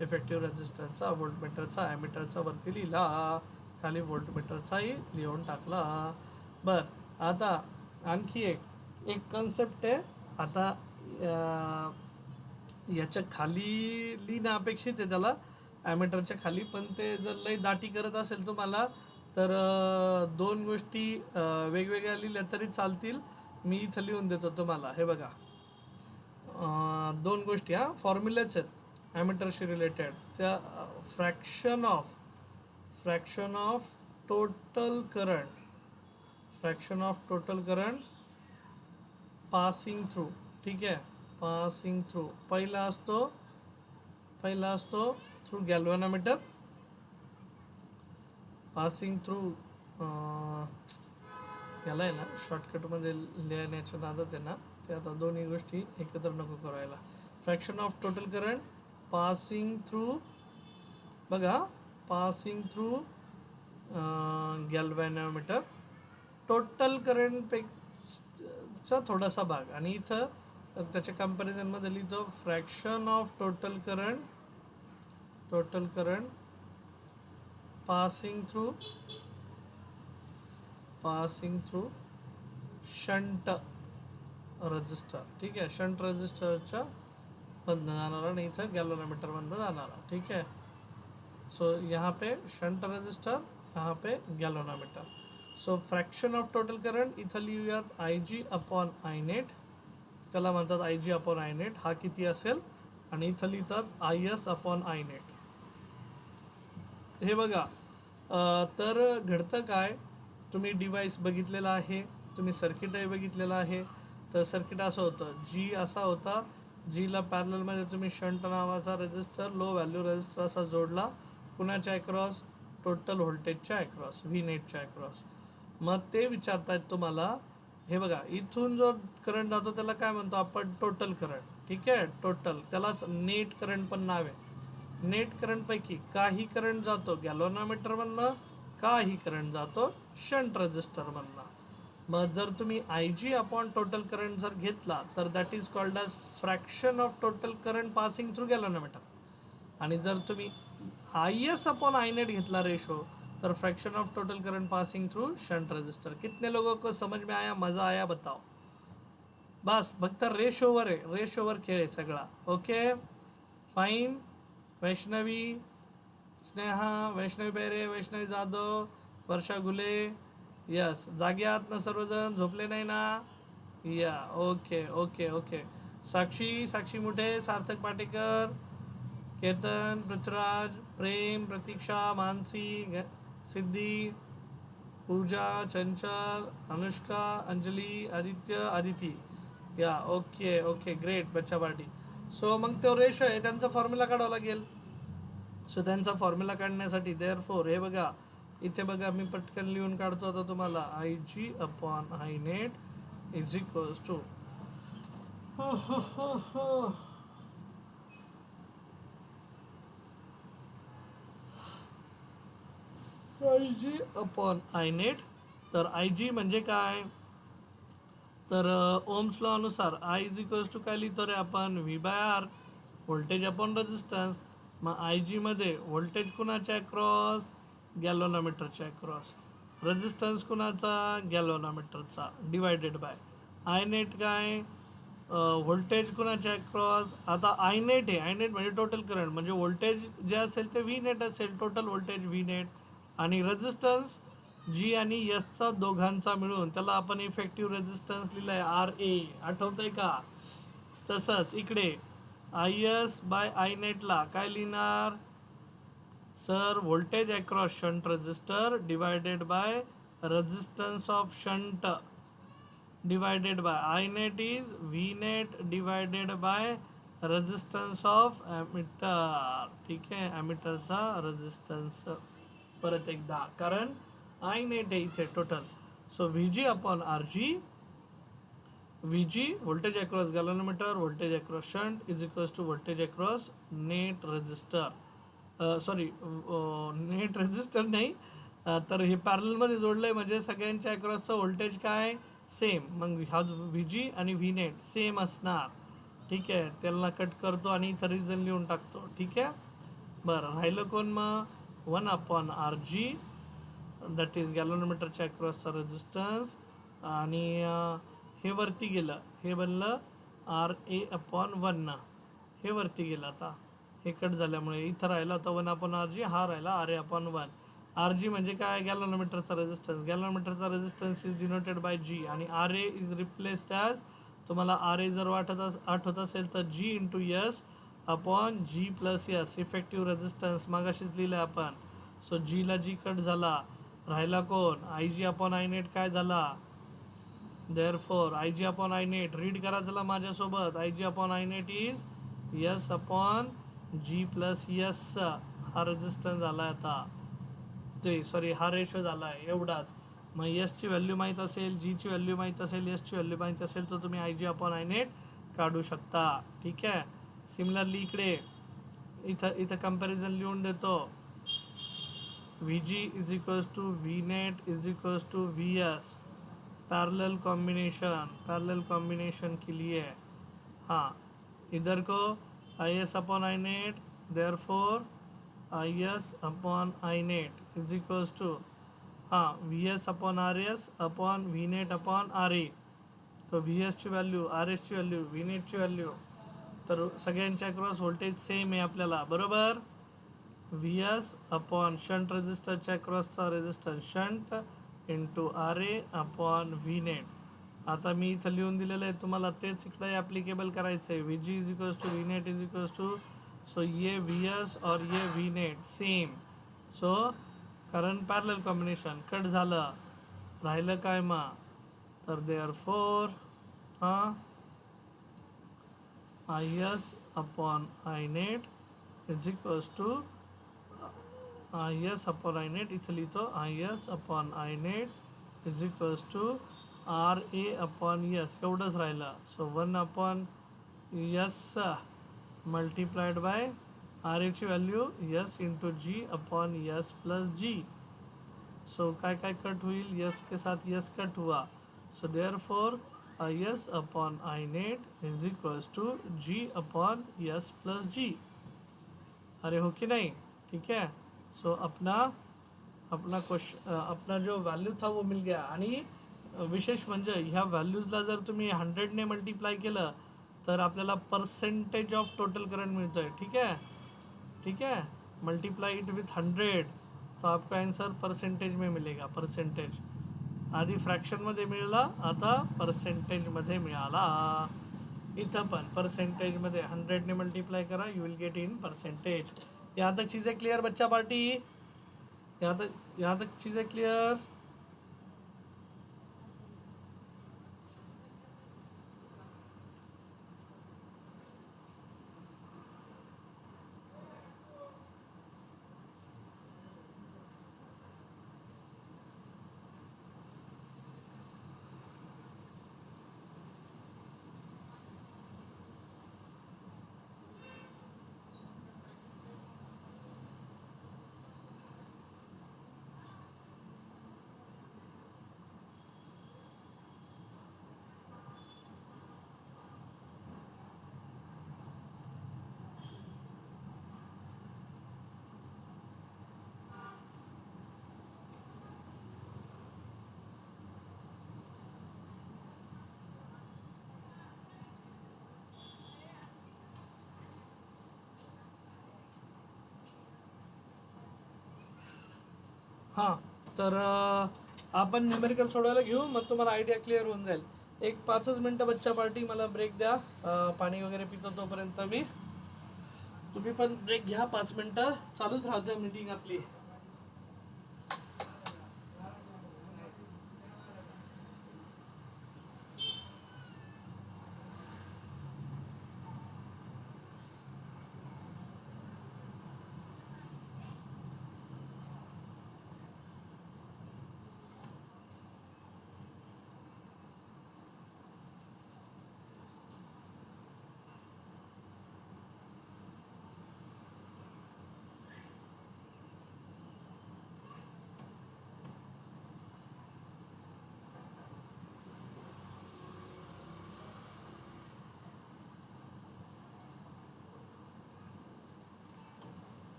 इफेक्टिव्ह रेजिस्टन्सचा, व्होल्टमीटरचा, ॲमीटरचा वरती लिहिला, खाली व्होल्टमीटरचाही लिहून टाकला. बर, आता आणखी एक कन्सेप्ट आहे. आता याच्या खाली लिहिणं अपेक्षित आहे त्याला, ॲमीटरच्या खाली, पण ते जर लई दाटी करत असेल तुम्हाला तर 2 गोष्टी वेगवेगळ्या लिहिल्या तरी चालतील. मी इथं लिहून देतो तुम्हाला. हे बघा, 2 गोष्टी, फॉर्म्युलेच आहेत ॲमीटरशी रिलेटेड. त्या fraction of total current passing through. ठीक आहे, पासिंग थ्रू पहिला असतो थ्रू गॅल्व्हनोमीटर, पासिंग थ्रू, याला आहे ना शॉर्टकटमध्ये लिहिण्याच्या नादात आहे ना, ते आता दोन्ही गोष्टी एकत्र नको करायला. Fraction of total current passing through, बघा, passing through galvanometer. Total current चा थोडासा भाग, आणि इथं त्याच्या कंपॅरिझनमध्ये लिहितो fraction of total current passing through shunt register. ठीक आहे, शंट रजिस्टरच्या मधनं जाणारा आणि इथं गॅल्वनोमीटर मधनं जाणारा. ठीक आहे, सो यहाँ पे शंट रजिस्टर, यहाँ पे galvanometer. So fraction of total current इथं लिहूयात IG अपॉन I नेट, त्याला म्हणतात IG अपॉन I नेट. हा किती असेल, आणि इथं लिहितात IS अपॉन I नेट. हे बघा, तर घडतं काय, तुम्ही डिव्हाइस बघितलेला आहे, तुम्ही सर्किटही बघितलेलं आहे. तर सर्किट असं होतं, G असा होता, Gला पॅरललमध्ये तुम्ही शंट नावाचा रेजिस्टर, लो व्हॅल्यू रेजिस्टर असा जोडला. कुणाच्या अक्रॉस, टोटल व्होल्टेजच्या अक्रॉस, व्ही नेटच्या अक्रॉस. मग ते विचारतायत तुम्हाला, हे बघा इथून जो करंट जातो त्याला काय म्हणतो आपण, टोटल करंट. ठीक आहे, टोटल, त्यालाच नेट करंट पण नाव आहे. नेट करंटपैकी काही करंट जातो गॅल्वनोमीटरमधनं, काही करंट जातो शंट रजिस्टरमधनं. मग जर तुम्ही IG अपॉन टोटल करंट जर घेतला तर that is called as fraction of total current passing through galvanometer. आणि जर तुम्ही IS अपॉन I नेट घेतला रेशो, तर fraction of total current passing through shunt register. कितने लोगों को समझ में आया, मज़ा आया, बताओ. बस फक्त रेशोवर आहे, रेशोवर खेळ आहे सगळा. Okay fine. Vaishnavi, Sneha, Vaishnavi Bere, Vaishnavi Jadhav, Varsha Ghule, yes. जागे आहात ना सर्वजण, झोपले नाही ना? Yeah, okay okay okay. Sakshi Muthe, Sarthak Patekar, Ketan, Prithviraj, Prem, Pratiksha, Mansi, Siddhi, Pooja, Chanchal, Anushka, Anjali, Aditya, Aditi. Yeah, okay okay, great, बच्चा पार्टी. सो मग तो रेशो आहे, त्यांचा फॉर्म्युला काढावा लागेल. सो त्यांचा फॉर्म्युला काढण्यासाठी देअरफॉर हे बघा, इथे बघा मी पटकन लिहून काढतो आता तुम्हाला. IG upon I net is equals to IG upon I net. तर IG म्हणजे काय, तर ओम्स लॉ अनुसार I इज इक्वल्स टू काय लिहितो रे आपण, V/R, व्होल्टेज अपॉन रेजिस्टन्स. मग IG मध्ये व्होल्टेज कुणाच्या अक्रॉस, गॅल्वनोमीटरच्या अक्रॉस. रेजिस्टन्स कुणाचा, गॅल्वनोमीटरचा, डिवायडेड बाय I नेट काय, व्होल्टेज कुणाच्या अक्रॉस. आता I नेट आहे, I नेट म्हणजे टोटल करंट, म्हणजे व्होल्टेज जे असेल ते V नेट असेल, टोटल व्होल्टेज V नेट. आणि रेजिस्टन्स G आणि Sचा दोघांचा मिळून, त्याला आपण इफेक्टिव्ह रेजिस्टन्स लिहिलाय RA, आठवतंय का. तसंच इकडे IS बाय I नेटला काय लिहिणार sir, voltage across shunt resistor divided by resistance of shunt divided by I net is V net divided by resistance of ammeter. ठीक आहे, ॲमिटरचा रेजिस्टन्स. परत एकदा, कारण I नेट आहे इथे total. So VG upon RG, VG voltage across galvanometer, voltage across shunt is equals to voltage across net register. Sorry, net register नाही, तर हे पॅरललमध्ये जोडलं आहे म्हणजे सगळ्यांच्या अक्रॉसचं व्होल्टेज काय सेम. मग हा VG आणि V नेट सेम असणार. ठीक आहे, त्याला कट करतो आणि इथं रिझन लिहून टाकतो. ठीक आहे, बरं राहिलं कोण मग, 1 अपॉन RG दॅट इज गॅल्वनोमीटरच्या अक्रॉसचा रेजिस्टन्स. आणि हे वरती गेलं, हे बनलं RA अपॉन 1, हे वरती गेलं. आता हे कट झाल्यामुळे इथं राहिला होता 1 अपॉन RG, हा राहिला RA अपॉन 1. RG म्हणजे काय, गॅल्वनोमीटरचा रेजिस्टन्स. गॅल्वनोमीटरचा resistance is denoted by G, आणि RA इज रिप्लेस्ड ॲज, तुम्हाला RA जर आठवत असेल तर G into S upon G plus S, effective resistance मागाशीच लिहिलं आपण. सो Gला G कट झाला, राहिला कोण, IG अपॉन I नेट काय झाला. Therefore IG upon I net read करा चला माझ्यासोबत. IG upon I net is S upon G plus S. हा रेजिस्टन्स झाला आहे आता, ते सॉरी हा रेशो झाला आहे, एवढाच. मग Sची व्हॅल्यू माहीत असेल, Gची व्हॅल्यू माहीत असेल, Sची व्हॅल्यू माहीत असेल, तर तुम्ही IG अपॉन I नेट काढू शकता. ठीक आहे, सिमिलरली इकडे इथं कंपॅरिझन लिहून देतो. VG is equals to V net is equals to VS. Parallel combination के लिए, हाँ, इधर को I S upon I net, therefore I S upon I net is equals to, हाँ, V S upon R S upon V net upon R A. तो V एसची value, R एसची value, V नेटची value, तर सगळ्यांच्या across voltage same आहे आपल्याला, बरोबर. व्ही एस अपॉन शंट रेजिस्टरच्या अक्रॉसचा resistance shunt into R A upon V net. आता मी इथं लिहून दिलेलं आहे, तुम्हाला तेच इकडे ॲप्लिकेबल करायचं आहे. V G is equals to V net is equals to, so ये व्ही एस और ये व्ही नेट सेम. सो कारण पॅरलल कॉम्बिनेशन कट झालं, राहिलं काय मग, तर देअर फोर हां I S upon I net is equals to I S upon I net, इथं लिहितो I S upon I net is equals to R A upon S, एवढंच राहिलं. So 1 upon S multiplied by R एची value S into G upon S plus G. So काय काय cut होईल, S के साथ यस कट हुआ. So therefore I S upon I net is equals to G upon S plus G. अरे हो कि नहीं, ठीक है. सो अपना क्वेश्चन, अपना जो व्हॅल्यू था वो मिल गया. आणि विशेष म्हणजे ह्या व्हॅल्यूजला जर तुम्ही 100ने मल्टीप्लाय केलं तर आपल्याला पर्सेंटेज ऑफ टोटल करंट मिळतो आहे, ठीक है, ठीक है. मल्टीप्लाई इट विथ 100 तो आपका आंसर परसेंटेज में मिलेगा. परसेंटेज आधी फ्रॅक्शनमध्ये मिळाला, आता परसेंटेजमध्ये मिळाला. इथं पण परसेंटेजमध्ये 100ने मल्टीप्लाई करा, you will get in percentage. यहाँ तक चीज़ें क्लियर बच्चा पार्टी, यहाँ तक चीज़ें क्लियर. हां, तर आपण न्यूमेरिकल सोडवायला घेऊ, मग तुम्हाला आयडिया क्लिअर होऊन जाईल. एक 5च मिनटं बच्चा पार्टी, मला ब्रेक द्या. पाणी वगैरे पितो तोपर्यंत मी, तुम्ही पण ब्रेक घ्या 5 मिनटं, चालूच राहते मीटिंग आपली.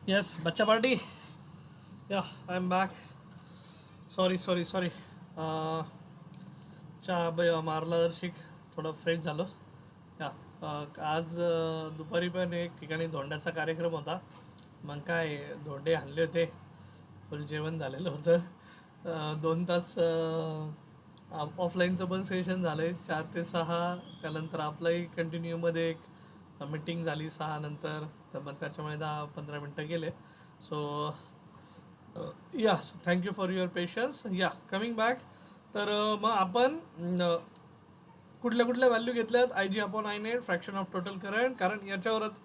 Yes, Bacha Party. Yeah, I'm back. Sorry. चहा मारला जर शिक थोडं फ्रेश झालो. या आज दुपारी पण एक ठिकाणी धोंड्याचा कार्यक्रम होता. मग काय धोंडे आणले होते, फुल जेवण झालेलं होतं. 2 तास ऑफलाईनचं पण सेशन झालं आहे 4 ते 6. त्यानंतर आपलाही कंटिन्यूमध्ये एक मीटिंग झाली 6 नंतर. तर मग त्याच्यामुळे 10-15 मिनटं गेले. So yes, thank you for your patience. या कमिंग बॅक. तर मग आपण कुठल्या कुठल्या व्हॅल्यू घेतल्यात I G upon I net fraction of total current, कारण याच्यावरच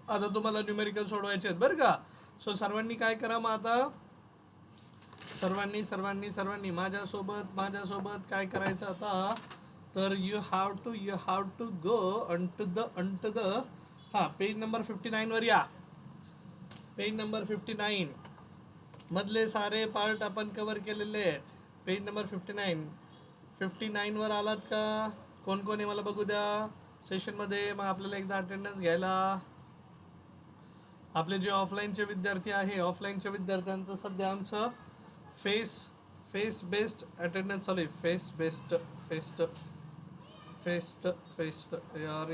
आता तुम्हाला न्यूमेरिकल सोडवायचे आहेत बरं का. सो सर्वांनी काय करा मग आता, सर्वांनी माझ्यासोबत काय करायचं आता. तर you have to go on to the हां पेज नंबर 59वर या. पेज नंबर 59 मधले सारे पार्ट आपण कव्हर केलेले आहेत. पेज नंबर 59वर आलात का? कोण कोण आहे मला बघू द्या सेशनमध्ये. मग आपल्याला एकदा अटेंडन्स घ्यायला. आपले जे ऑफलाईनचे विद्यार्थी आहे, ऑफलाईनच्या विद्यार्थ्यांचं सध्या आमचं फेस बेस्ड अटेंडन्स चालू आहे. फेस्ट यार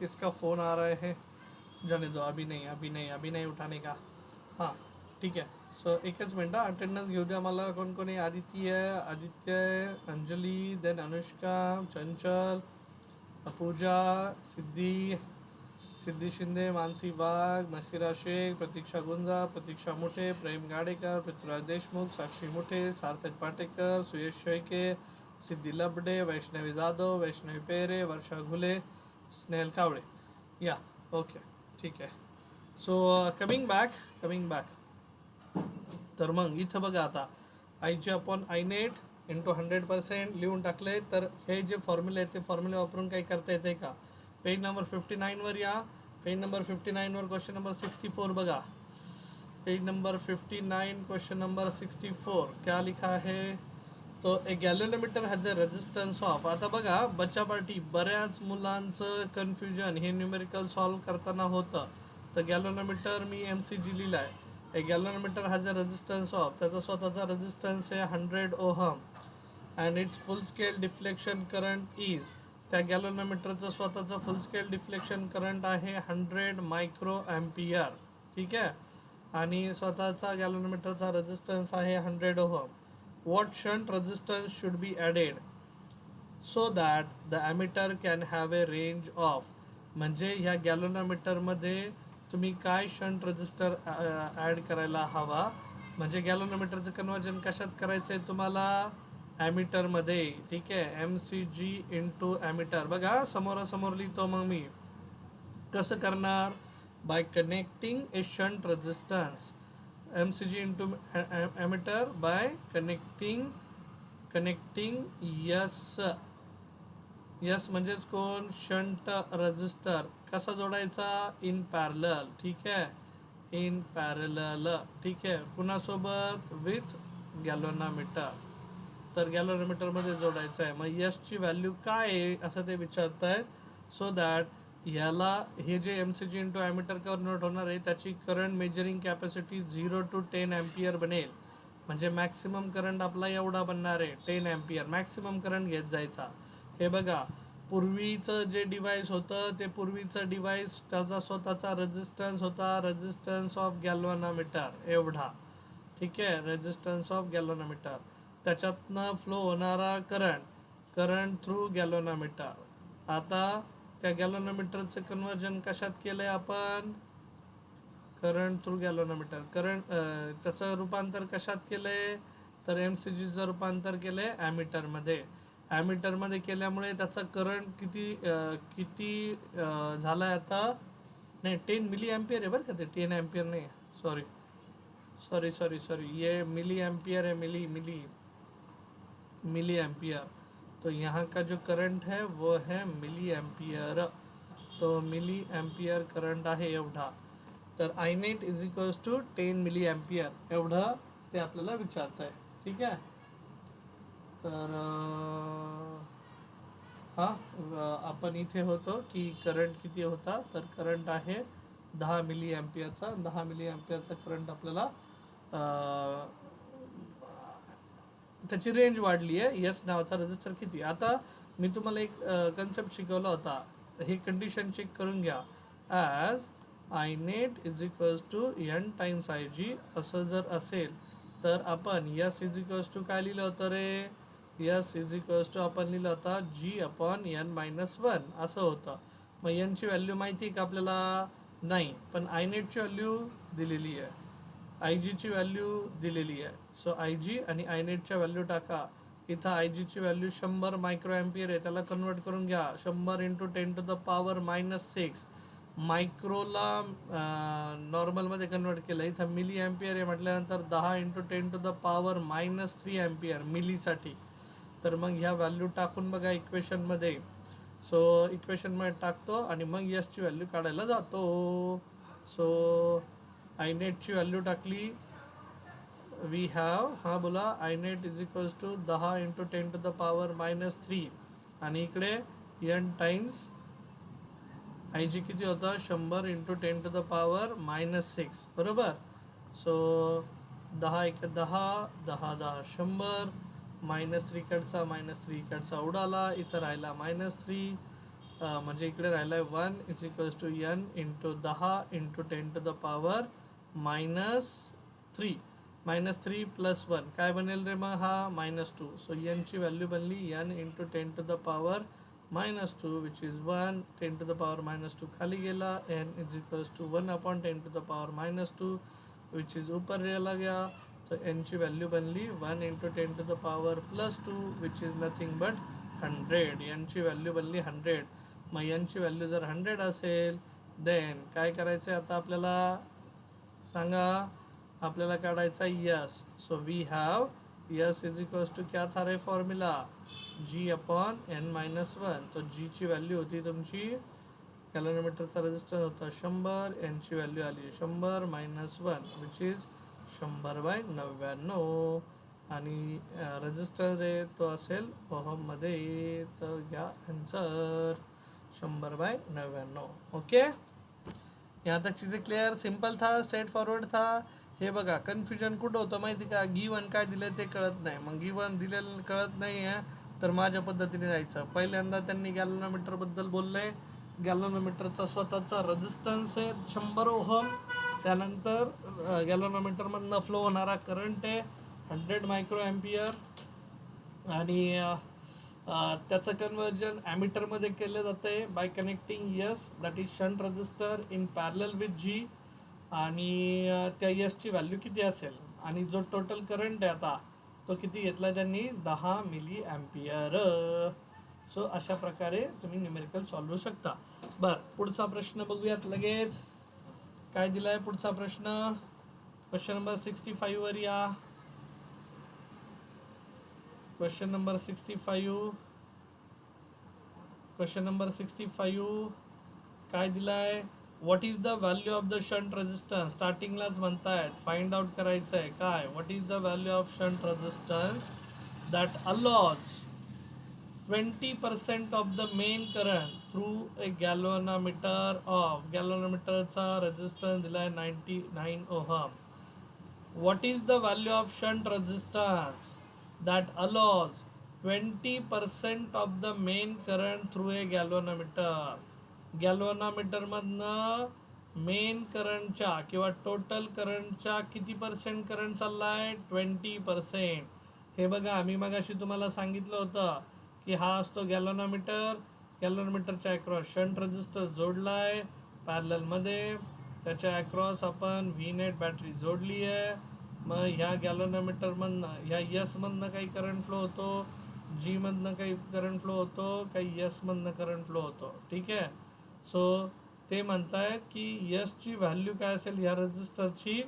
किसका फ़ोन आ रहा है, जाने दो. अभी नहीं उठाने का. हां ठीक आहे. सो एकच मिनटं अटेंडन्स घेऊ द्या मला. कोण कोण आहे? आदित्य आहे, अंजली, देन अनुष्का, चंचल, पूजा, सिद्धी शिंदे, मानसी वाघ, मसिरा शेख, प्रतीक्षा गुंजा, प्रतीक्षा मुठे, प्रेम गाडेकर, पृथ्वीराज देशमुख, साक्षी मुठे, सार्थक पाटेकर, सुयश शेळके, सिद्धी लबडे, वैष्णवी जाधव, वैष्णवी पेरे, वर्षा घुले, स्नेहल कावळे. या ओके ठीक आहे. So coming back. तर मग इथं बघा आता I G upon I net into 100% लिहून टाकले. तर हे जे फॉर्म्युले आहेत ते फॉर्म्युले वापरून काही करता येते का? पेज नंबर 59वर या. पेज नंबर 59वर क्वेश्चन नंबर 64 बघा. पेज नंबर 59 क्वेश्चन नंबर 64 क्या लिखा है? तो a galvanometer has a resistance of. आता बघा बच्चा पार्टी, बऱ्याच मुलांचं कन्फ्युजन हे न्यूमेरिकल सॉल्व करताना होतं. तर गॅल्व्हनोमीटर मी MCG लिहिला आहे. A galvanometer has a resistance of, त्याचा स्वतःचा रेजिस्टन्स आहे 100 ohm and its full scale deflection current is. त्या गॅल्व्हनोमीटरचं स्वतःचं फुल स्केल डिफ्लेक्शन करंट आहे 100 मायक्रो ॲम्पियर. ठीक आहे. आणि स्वतःचा गॅल्व्हनोमीटरचा रेजिस्टन्स आहे 100 ohm. What shunt resistance should be added so that the emitter can have a range of. म्हणजे ह्या गॅल्व्हनोमीटरमध्ये तुम्ही काय शंट रजिस्टर ॲड करायला हवा. म्हणजे गॅल्व्हनोमीटरचं कन्वर्जन कशात करायचं आहे तुम्हाला? ॲमिटरमध्ये. ठीक आहे. MCG into ammeter. बघा समोरासमोर लिहितो मग मी. कसं करणार? By connecting a shunt resistance. MCG into ammeter by connecting S म्हणजेच कोण? Shunt register. कसा जोडायचा? In parallel. ठीक आहे. In parallel. ठीक आहे. कुणासोबत? With galvanometer. तर गॅल्व्हनोमीटरमध्ये जोडायचं आहे. मग यसची व्हॅल्यू काय आहे असं ते विचारत आहेत. सो दॅट ह्याला हे जे MCG इंटू ॲमिटर कन्वर्ट होणार आहे त्याची current measuring capacity 0 to 10 ampere बनेल. म्हणजे मॅक्सिमम करंट आपला एवढा बनणार आहे 10 ॲम्पियर. मॅक्सिमम करंट घेत जायचा. हे बघा पूर्वीचं जे डिव्हाइस होतं ते पूर्वीचं डिव्हाइस त्याचा स्वतःचा रेजिस्टन्स होता, रेजिस्टन्स ऑफ गॅल्व्हनोमीटर एवढा. ठीक आहे. Resistance of galvanometer. त्याच्यातनं फ्लो होणारा करंट थ्रू गॅल्व्हनोमीटर. आता त्या गॅल्व्हनोमीटरचं कन्वर्जन कशात केलं आहे आपण? Current through galvanometer. त्याचं रूपांतर कशात केलं आहे? तर MCGचं रूपांतर केलं आहे ॲमिटरमध्ये. ॲमिटरमध्ये केल्यामुळे त्याचा करंट किती झाला आहे आता? नाही 10 मिली ॲम्पियर आहे बरं का ते, 10 ॲम्पियर नाही. सॉरी ये मिली एम्पियर है. Milli ampere. तो यहाँ का जो करंट है वो है मिली एम्पियर. तो मिली एम्पियर करंट आहे एवढा. तर I net is equals to 10 milli ampere एवढं ते आपल्याला विचारत आहे. ठीक आहे. तर हां आपण इथे होतो की करंट किती होता. तर करंट आहे 10 मिली ॲम्पियरचा 10 मिली ॲम्पियरचा करंट आपल्याला त्याची रेंज वाढली आहे. यस नावाचा रेजिस्टर किती. आता मी तुम्हाला एक कन्सेप्ट शिकवला होता, ही कंडिशन चेक करून घ्या. As I net is equals to N times I G असं जर असेल तर आपण यस इज इक्वल्स टू काय लिहिलं होतं रे. यस इज इक्वल्स टू आपण लिहिलं होता जी अपॉन n-1 असं होतं. मग एनची व्हॅल्यू माहिती आहे का आपल्याला. नाही, पण आय नेटची व्हॅल्यू दिलेली आहे, आय जीची व्हॅल्यू दिलेली आहे. सो आय जी आणि आय नेटच्या व्हॅल्यू टाका. इथं आय जीची व्हॅल्यू 100 मायक्रो ॲम्पियर आहे, त्याला कन्वर्ट करून घ्या. 100 इंटू 10⁻⁻6 मायक्रोला नॉर्मलमध्ये कन्वर्ट केलं. इथं मिली ॲम्पियर आहे म्हटल्यानंतर 10 इंटू 10⁻³ ॲम्पियर मिलीसाठी. तर मग ह्या व्हॅल्यू टाकून बघा इक्वेशनमध्ये. सो इक्वेशनमध्ये टाकतो आणि मग यसची व्हॅल्यू काढायला जातो. सो आय नेटची व्हॅल्यू टाकली. वी हॅव बोला I net is equals to 10 into 10⁻³ आणि इकडे n टाइम्स आय जी किती होतं 100 इंटू 10⁻⁻6 बरोबर. सो 10 × 10 10 10 100 -3 कडचा -3 कडचा उडाला. इथं राहिला -3 म्हणजे इकडे राहिला 1 is equals to n into 10 into 10⁻⁻3 -3 + 1 काय बनेल रे मग हा -2. सो nची व्हॅल्यू बनली n इंटू 10⁻⁻2 विच इज 1. 10⁻⁻2 खाली गेला. n is equals to 1/10⁻⁻2 which is ऊपर रेला गया. तो n ची व्हॅल्यू बनली 1 into 10⁻+2 which is nothing but 100. n ची व्हॅल्यू बनली 100. मग n ची व्हॅल्यू जर 100 असेल देन काय करायचं आहे आता आपल्याला सांगा. आपल्याला काढायचा S. So we have S is equals to क्या था रे फॉर्म्युला जी अपॉन n-1. तो जीची व्हॅल्यू होती तुमची कॅलोमीटरचा रेजिस्टन्स होता 100. nची व्हॅल्यू आली 100 - 1 विच इज 100/99 आणि रेजिस्टर रे तो असेल ओहममध्ये. तर घ्या आन्सर 100/99. ओके, यहाँ तक चीज़ें क्लियर. सिंपल था, स्ट्रेट फॉरवर्ड था. हे बघा कन्फ्युजन कुठं होतं माहिती का. गिवन काय दिलं ते कळत नाही. मग गिवन दिलेलं कळत नाही आहे तर माझ्या पद्धतीने जायचं. पहिल्यांदा त्यांनी गॅलोनोमीटरबद्दल बोलले. गॅलोनोमीटरचा स्वतःचा रेजिस्टन्स आहे 100 ओहम. त्यानंतर गॅलोनोमीटरमधनं फ्लो होणारा करंट आहे 100 मायक्रो ॲम्पियर आणि त्याचं कन्वर्जन ॲमीटरमध्ये केलं जातं आहे by connecting S that is shunt register in parallel with G. आणि त्या यसची व्हॅल्यू किती असेल आणि जो टोटल करंट आहे आता तो किती घेतला त्यांनी 10 मिली ॲम्पियर. सो अशा प्रकारे तुम्ही न्यूमेरिकल सॉल्व्ह शकता. बरं, पुढचा प्रश्न बघूयात लगेच. काय दिला आहे पुढचा प्रश्न. क्वेश्चन नंबर 65 वर या. क्वेश्चन नंबर 65 काय दिला आहे. What is the value of the shunt resistance. स्टार्टिंगलाच म्हणतायत फाइंड आउट करायचं आहे काय. What is the value of shunt resistance that allows 20% of the main current through a galvanometer of. गॅल्व्हनोमीटरचा रेजिस्टन्स दिला आहे 99 ohm. What is the value of shunt resistance that allows 20% of the main current through a galvanometer. गॅल्व्हनोमीटरमधनं main करंटच्या किंवा total करंटच्या किती % current चालला आहे 20%. हे बघा मी मगाशी तुम्हाला सांगितलं होतं की हा असतो गॅल्व्हनोमीटर. गॅल्व्हनोमीटरच्या अक्रॉस शंट रेजिस्टर जोडला आहे पॅरललमध्ये. त्याच्या अक्रॉस आपण व्ही नेट बॅटरी जोडली आहे. मग ह्या गॅल्व्हनोमीटरमधनं ह्या यसमधनं काही करंट फ्लो होतो, जीमधनं काही करंट फ्लो होतो, काही यसमधनं करंट फ्लो होतो. ठीक आहे. सो ते म्हणतायत की यसची व्हॅल्यू काय असेल ह्या रेजिस्टरची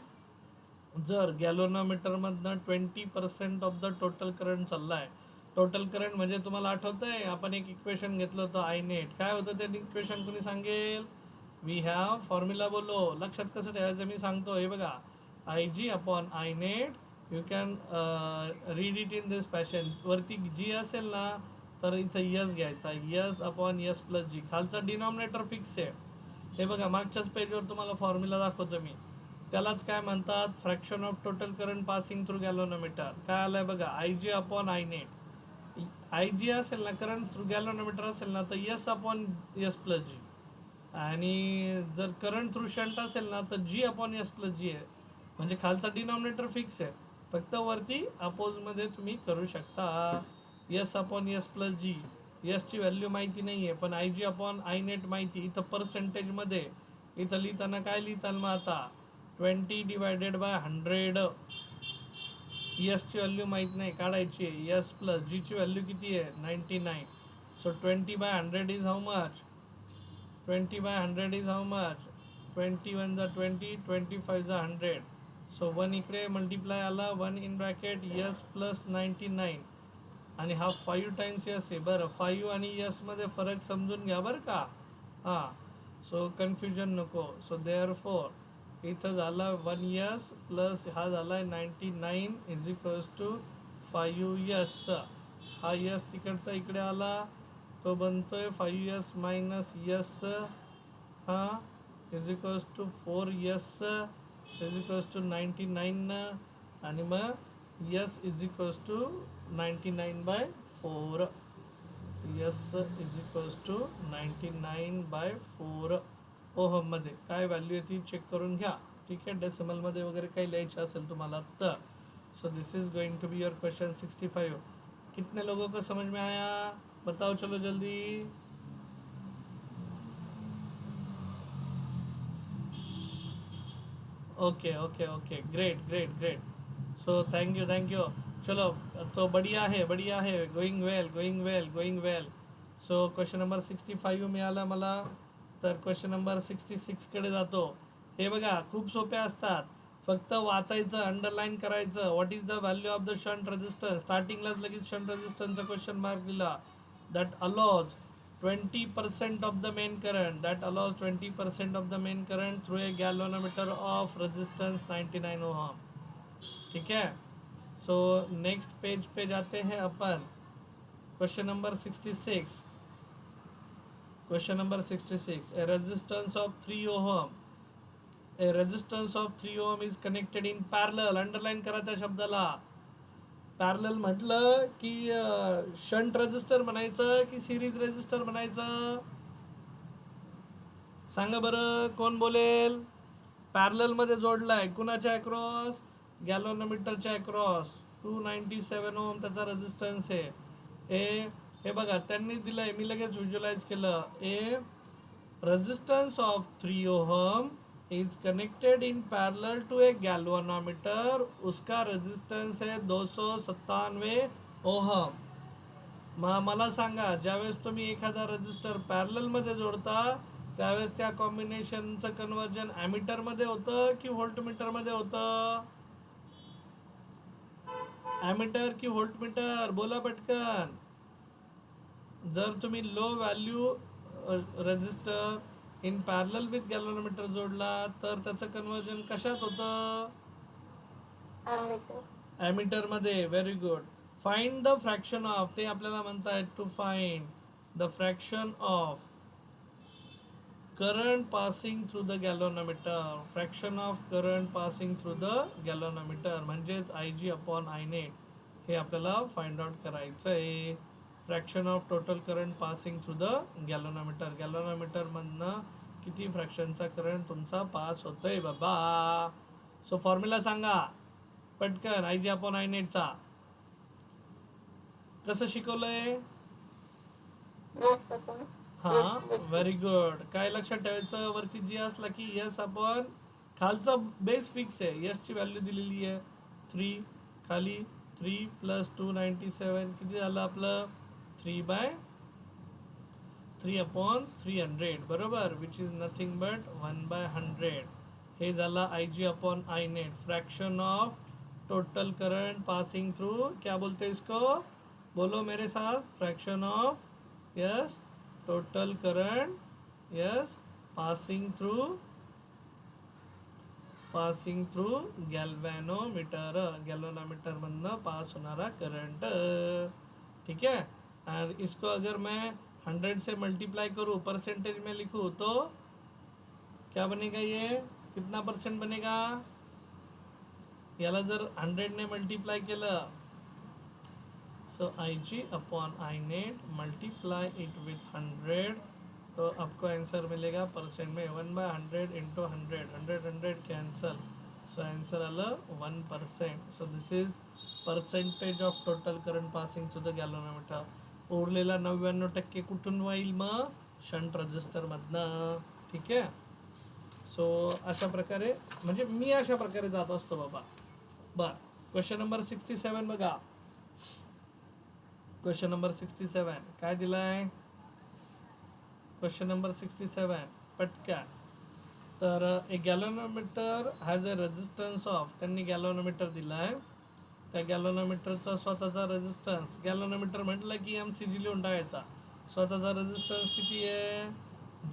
जर गॅल्व्हनोमीटरमधनं 20% ऑफ द टोटल करंट चालला आहे. टोटल करंट म्हणजे तुम्हाला आठवतं आहे आपण एक इक्वेशन घेतलं होतं आय नेट. काय होतं ते इक्वेशन कुणी सांगेल. वी हॅव फॉर्म्युला बोलो. लक्षात कसं ठेवायचं मी सांगतो. हे बघा I G upon I net. You can read it in this fashion. वरती जी असेल ना तर इथं यस घ्यायचा. S upon S plus G. खालचा डिनॉमिनेटर फिक्स आहे. हे बघा मागच्याच पेजवर तुम्हाला फॉर्म्युला दाखवतो मी. त्यालाच काय म्हणतात, fraction of total current passing through galvanometer. काय आलंय बघा, IG upon I net. IG असेल ना, करंट थ्रू गॅल्व्हनोमीटर असेल ना, तर S upon S plus G. आणि जर करंट थ्रू शंट असेल ना, तर G upon S plus G आहे. म्हणजे खालचा डिनॉमिनेटर फिक्स आहे, फक्त वरती अपोजमध्ये तुम्ही करू शकता. S upon S plus G. यसची व्हॅल्यू माहिती नाही आहे, पण IG अपॉन I नेट माहिती. इथं पर्सेंटेजमध्ये इथं लिहिताना काय लिहिताल मग आता, 20 डिवायडेड बाय 100. यसची व्हॅल्यू माहीत नाही, काढायची आहे. S प्लस Gची व्हॅल्यू किती आहे, 99. So 20 by 100 is how much, 20 by 100 is how much, 21 जा 20, 25 जा 100. सो 1 इकडे मल्टिप्लाय आला, 1 इन ब्रॅकेट S प्लस 99. आणि हा 5 टाइम्स यस आहे. बरं, 5 आणि यसमध्ये फरक समजून घ्या बरं का. हां, सो कन्फ्युजन नको. सो देअरफॉर इथं झाला 1 यस प्लस हा झाला 99 इज इक्वल्स टू 5 यस. हा यस तिकडचा इकडे आला, तो बनतोय 5 यस मायनस यस, हां, is equals to 4 S is equals to 99. आणि मग S is equals to 99/4. S is equals to 99/4 ओहममध्ये. काय व्हॅल्यू आहे ती चेक करून घ्या, ठीक आहे. डेसिमलमध्ये वगैरे काही लिहायचं असेल तुम्हाला तर. So this is going to be your question 65. कितने लोगों को समझ में आया, बताओ चलो जल्दी. Okay okay okay, great great great. So thank you. चलो, तो बढ़िया है, गोइंग वेल. सो क्वेश्चन नंबर 65 मिळाला मला. तर क्वेश्चन नंबर 66कडे जातो. हे बघा, खूप सोपे असतात, फक्त वाचायचं, अंडरलाईन करायचं. What is the value of the shunt resistance. स्टार्टिंगलाच लगेच शंट रेजिस्टन्सचा क्वेश्चन मार्क दिला. That allows 20% of the main current, that allows 20% of the main current through a galvanometer of resistance 99 ohm. ठीक है. सो नेक्स्ट पेज पे जाते हैं अपन. Question number 66. A resistance of 3 ohm. A resistance of 3 ohm is connected in parallel. Underline करा त्या शब्दाला. Parallel म्हटलं की शंट रेजिस्टर म्हणायचं की सिरीज रेजिस्टर म्हणायचं, सांगा बरं, कोण बोलेल. पॅरललमध्ये जोडलाय कुणाच्या अक्रॉस, गॅल्व्हनोमीटरच्या अक्रॉस. 297 ओम त्याचा रेजिस्टन्स आहे. हे बघा त्यांनी दिलंय, मी लगेच व्हिज्युअलाइज केलं. A resistance of 3 ohm is connected in parallel to a galvanometer. उसका रेजिस्टन्स है 297 ओहम. मला सांगा, ज्यावेळेस तुम्ही एखादा रेजिस्टर पॅरललमध्ये जोडता त्यावेळेस त्या कॉम्बिनेशनचं कन्वर्जन ॲमीटरमध्ये होतं की व्होल्टमीटरमध्ये होतं. ॲमीटर की व्होल्टमीटर, बोला पटकन. जर तुम्ही low value resistor in parallel with galvanometer जोडला तर त्याचं कन्वर्जन कशात होतं, ॲमीटरमध्ये. Very good. Find the fraction of, ते आपल्याला म्हणतायत to find the fraction of current passing through the galvanometer. Fraction of current passing through the galvanometer म्हणजेच IG अपॉन I नेट, हे आपल्याला फाइंड आउट करायचं आहे. Fraction of total current passing through the galvanometer. गॅल्व्हनोमीटरमधनं किती फ्रॅक्शनचा current तुमचा pass होतोय बाबा. सो फॉर्म्युला सांगा पटकन IG अपॉन I नेटचा. कसं शिकवलंय, हां, व्हेरी गुड. काय लक्षात ठेवायचं, वरती जी असला की यस अपॉन, खालचा बेस फिक्स आहे, यसची व्हॅल्यू दिलेली आहे 3, खाली 3 प्लस 297 किती झालं आपलं 3 अपॉन 300, बरोबर, विच इज नथिंग बट 1/100. हे झाला IG upon I net. Fraction of total current passing through, क्या बोलते इसको, बोलो मेरे साथ. Fraction of yes total current, yes, passing through galvanometer. गॅल्व्हनोमीटरमधनं पास होणारा करंट, ठीक है. और इसको अगर मैं 100 से मल्टीप्लाई करूँ, परसेंटेज में लिखूँ तो क्या बनेगा ये, कितना % बनेगा, याला जर 100 ने मल्टीप्लाय केलं, so IG upon I net multiply it with 100, तो आपको आंसर मिलेगा परसेंट में 1/100 इंटू 100, 100 कैंसल, सो आंसर आलं 1%. So this is percentage of total current passing to the galvanometer. उरलेला 99% कुठून होईल मग, शंट रजिस्टरमधनं. ठीक आहे. सो अशा प्रकारे म्हणजे मी अशा प्रकारे जात असतो बाबा. बरं, क्वेश्चन नंबर 67 बघा. क्वेश्चन नंबर 67 काय दिलाय, क्वेश्चन नंबर 67 पटका. तर एक galvanometer has a resistance of, त्यांनी गॅल्व्हनोमीटर दिला आहे, त्या गॅल्व्हनोमीटरचा स्वतःचा रेजिस्टन्स, गॅल्व्हनोमीटर म्हटलं की MCG लिहून टाकायचा. स्वतःचा रेजिस्टन्स किती आहे,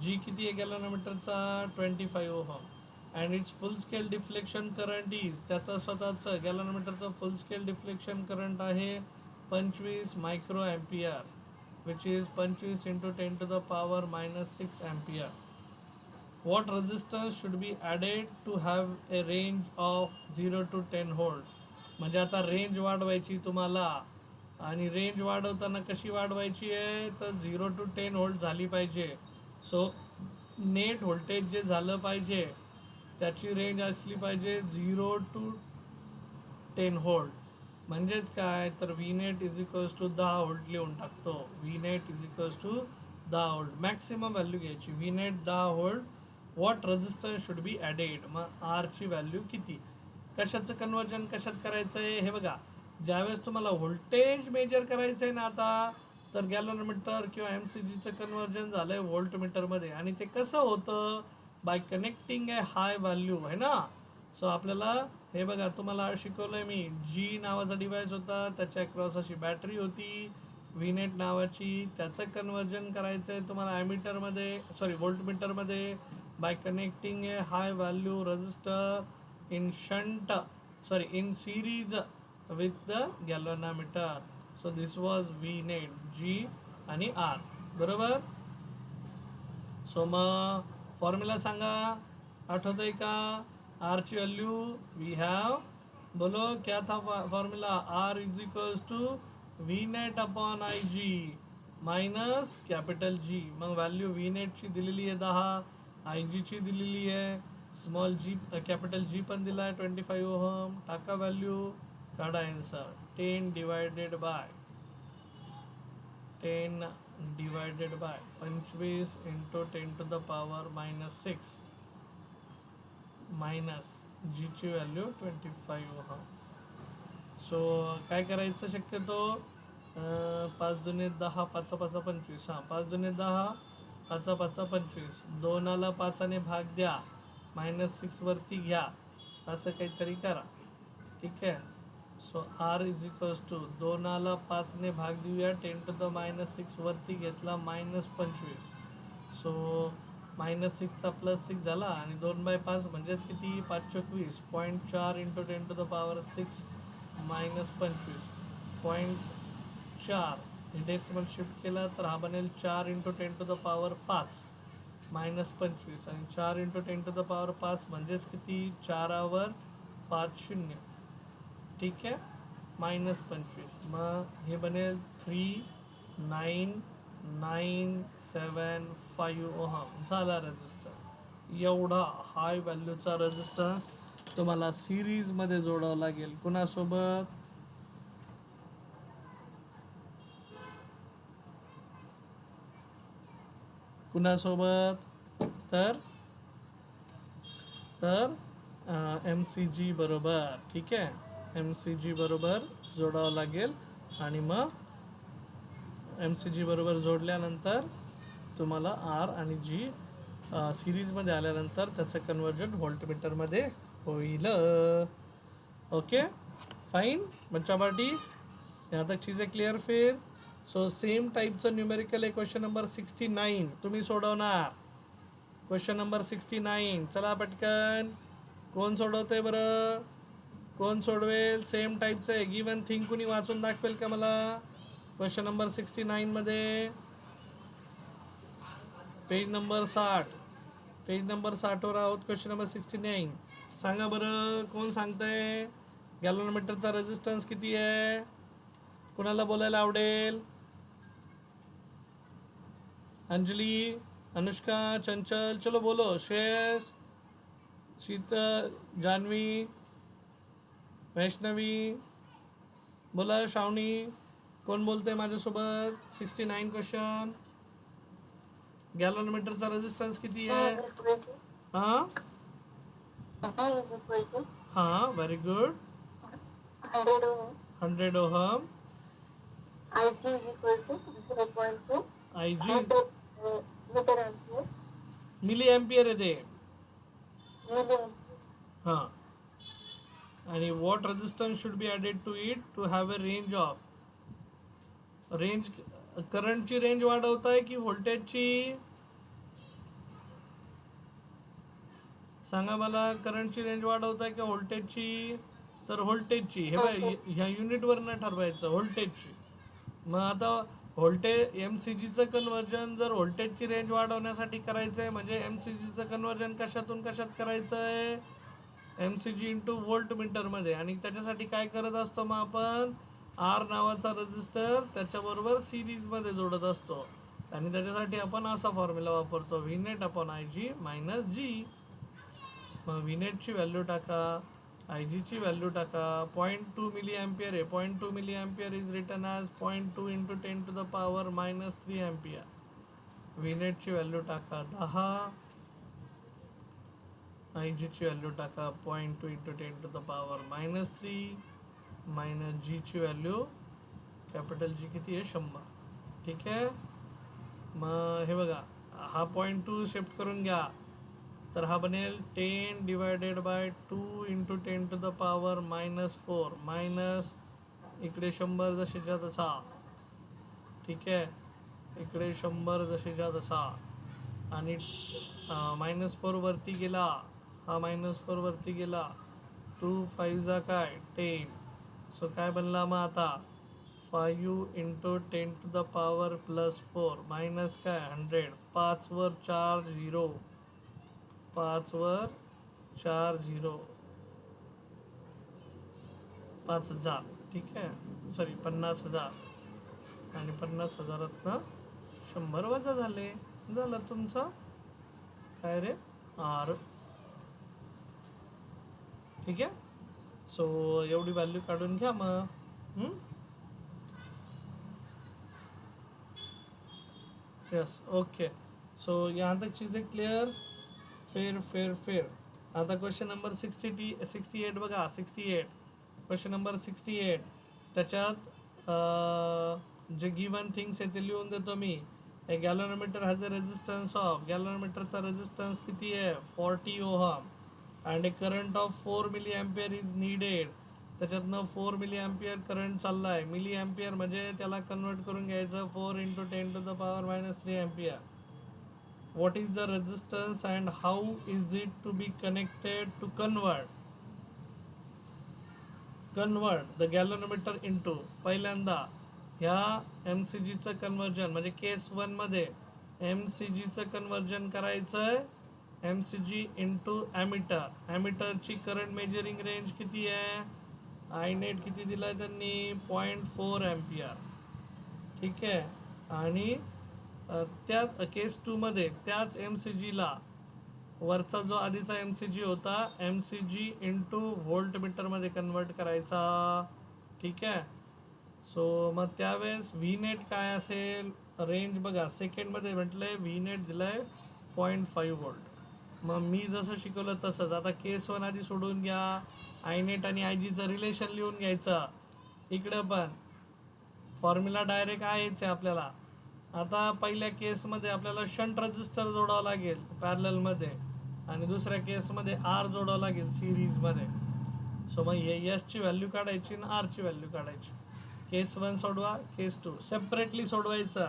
G किती आहे गॅल्व्हनोमीटरचा, 25 ohm. And its full scale deflection current is, त्याचा स्वतःचं गॅल्व्हनोमीटरचं फुल स्केल डिफ्लेक्शन करंट आहे 25 micro ampere, which is 25 into 10 to the power minus 6 ampere. What resistance should be added to have a range of 0 to 10 volt? म्हणजे आता range वाढवायची तुम्हाला, आणि range वाढवताना कशी वाढवायची आहे, तर 0 to 10 व्होल्ट झाली पाहिजे. सो नेट व्होल्टेज जे झालं पाहिजे त्याची रेंज असली पाहिजे 0 to 10 व्होल्ट. म्हणजेच काय, तर V net is equals to 10 volt लिहून टाकतो. V net is equals to 10 volt, maximum value घ्यायची. V net 10 volt. What resistance should be added, मग आरची व्हॅल्यू किती, कशाचं कन्वर्जन कशात करायचं आहे, हे बघा. ज्यावेळेस तुम्हाला व्होल्टेज मेजर करायचं आहे ना आता, तर गॅल्व्हनोमीटर किंवा MCGचं कन्वर्जन झालं आहे व्होल्टमीटरमध्ये, आणि ते कसं होतं, bye connecting a high value आहे ना. सो आपल्याला हे बघा, तुम्हाला शिकवलं आहे मी, G नावाचा डिव्हाइस होता, त्याच्या अक्रॉस अशी बॅटरी होती व्ही नेट नावाची, त्याचं कन्वर्जन करायचं आहे तुम्हाला ॲमीटरमध्ये, सॉरी व्होल्टमीटरमध्ये, by connecting a high value resistor in shunt, sorry in series with the galvanometer. So this was V net, G आणि R, बरोबर. सो मग फॉर्म्युला सांगा, आठवतंय का, आरची व्हॅल्यू वी हॅव, बोलो क्या था formula, R is equals to V net upon IG minus capital G. मग व्हॅल्यू व्ही नेटची दिलेली आहे 10, IGची दिलेली आहे स्मॉल g, कॅपिटल G पण दिला आहे 25 ओहम. टाका व्हॅल्यू, काढा answer. 10 divided by 25 into 10 to the power minus 6 minus Gची व्हॅल्यू 25 ओहम. सो काय करायचं शक्यतो, 5 दुने 10, 5 5 25, 5 दुने 10, 5 5 25, 2ला 5ने भाग द्या, -6 वरती घ्या, असं काहीतरी करा. ठीक आहे. So R is equals to 2ला 5ने भाग देऊया, 10 to the -6 वरती घेतला -25. सो -6चा +6 झाला, आणि 2/5 म्हणजेच किती, 5 × 20, 0.4 इंटू 10 to the power 6 -25, 0.4. हे डेसिमल शिफ्ट केला तर हा बनेल 4 इंटू 10 to the power 5 -25, आणि 4 इंटू 10 to the power 5 म्हणजेच किती, 4वर 5 0. ठीक आहे, -25. मग हे बनेल 3995 ओहम झाला रेजिस्टर. एवढा हाय व्हॅल्यूचा रेजिस्टन्स तुम्हाला सिरीजमध्ये जोडावं लागेल. कुणासोबत, कुणासोबत, तर MCG बरोबर. ठीक आहे, MCG बरोबर जोडावं लागेल, आणि मग MCG बरोबर जोडल्यानंतर तुम्हाला R आणि G सिरीजमध्ये आल्यानंतर त्याचं कन्वर्जन व्होल्टमीटरमध्ये होईल. ओके, फाइन बच्चा पार्टी, यहाँ तक चीज़ें क्लियर. फिर सो सेम टाईपचं न्यूमेरिकल आहे क्वेश्चन नंबर 69, तुम्ही सोडवणार. क्वेश्चन नंबर 69, चला पटकन, कोण सोडवतंय बरं, कोण सोडवेल. सेम टाईपचं आहे, गिवन थिंग कुणी वाचून दाखवेल का मला. क्वेश्चन नंबर 69 मध्ये पेज नंबर 60, पेज नंबर 60वर आहोत. Question number 69. सांगा बरं, कोण सांगतंय गॅल्व्हनोमीटरचा रेझिस्टन्स किती आहे? कोणाला बोलायला आवडेल? अंजली, अनुष्का, चंचल, चलो बोलो. श्रेयस, शीतल, जान्हवी, वैष्णवी, बोला. श्रावणी, कोण बोलते माझ्यासोबत? 69 क्वेश्चन. गॅल्व्हनोमीटरचा रेझिस्टन्स किती आहे? हां हां, very good. 100 ohm. IG milli ampere आहे ते. हां. आणि what resistance should be added to it to have a range of. Range करंटची रेंज वाढवताय की व्होल्टेजची? सांगा मला, करंटची रेंज वाढवताय का व्होल्टेजची? तर व्होल्टेजची. हे बघ, ह्या युनिटवरनं ठरवायचं व्होल्टेजची. मग आता व्होल्टेज MCGचं कन्वर्जन जर व्होल्टेजची रेंज वाढवण्यासाठी करायचं आहे, म्हणजे MCGचं कन्वर्जन कशातून कशात करायचं आहे? MCG इंटू व्होल्ट मीटरमध्ये. आणि त्याच्यासाठी काय करत असतो मग आपण? R नावाचा रेझिस्टर त्याच्याबरोबर सिरीजमध्ये जोडत असतो. आणि त्याच्यासाठी आपण असा फॉर्म्युला वापरतो, V net upon IG minus G. मग V netची व्हॅल्यू टाका, IG ची व्हॅल्यू टाका. 0.2 मिली एम्पियर आहे. 0.2 milli ampere is written as 0.2 into 10 to the power -3 ampere. V netची व्हॅल्यू टाका 10. IG ची व्हॅल्यू टाका 0.2 into 10 to the power -3 minus Gची व्हॅल्यू कॅपिटल G किती आहे? 100. ठीक आहे. मग हे बघा, हा 0.2 शिफ्ट करून घ्या, तर हा बनेल 10 divided by 2 into 10 to the power -4 minus इकडे 100 जशीच्या तसा. ठीक आहे. इकडे 100 जशीच्या तसा. आणि -4 वरती गेला, हा -4 वरती गेला. 2 5 जा काय 10. सो काय बनला मग आता? 5 into 10 to the power +4 minus काय 100. 5 वर 4 0. 5 वर 4 0. 5,000. ठीक आहे. सॉरी, 50,000. आणि 50,000तनं 100 वजा झाले. झालं तुमचं काय रे? R. ठीक है. सो एवढी व्हॅल्यू काढून घ्या मग. Yes, okay. सो यहाँ तक चीज़ें क्लियर. फिर आता क्वेश्चन नंबर 68 बघा. 68 क्वेश्चन नंबर 68. त्याच्यात जे गिवन थिंग्स आहे ते लिहून देतो मी. A galvanometer has a resistance of. गॅल्व्हनोमीटरचा रेझिस्टन्स किती आहे? 40 ohm. And a current of 4 milli ampere is needed. त्याच्यातनं 4 मिली एम्पियर करंट चालला आहे. मिली एम्पियर म्हणजे त्याला कन्वर्ट करून घ्यायचं 4 into 10 to the power -3 ampere. What is the resistance and how is it to be connected to convert the galvanometer into. पहिल्यांदा ह्या MCGचं conversion म्हणजे केस 1 मध्ये MCGचं कन्वर्जन करायचं आहे. MCG into ammeter. ॲमीटरची करंट मेजरिंग रेंज किती आहे? I net किती दिला आहे त्यांनी? 0.4 एम्पियर. ठीक आहे. आणि त्या केस 2 मध्ये त्याच MCGला वरचा जो आधीचा MCG होता MCG इंटू व्होल्ट मीटरमध्ये कन्वर्ट करायचा. ठीक आहे. सो मग त्यावेळेस V net काय असेल? रेंज बघा, सेकंडमध्ये म्हटलं आहे V net दिलं आहे 0.5 व्होल्ट. मग मी जसं शिकवलं तसंच आता केस 1 आधी सोडून घ्या. I net आणि IGचं रिलेशन लिहून घ्यायचं. इकडं पण फॉर्म्युला डायरेक्ट आहेच आहे आपल्याला. आता पहिल्या केसमध्ये आपल्याला शंट रजिस्टर जोडावं लागेल पॅरललमध्ये, आणि दुसऱ्या केसमध्ये R जोडावं लागेल सिरीजमध्ये. सो मग Sची व्हॅल्यू काढायची आणि Rची व्हॅल्यू काढायची. केस 1 सोडवा, केस 2 सेपरेटली सोडवायचं.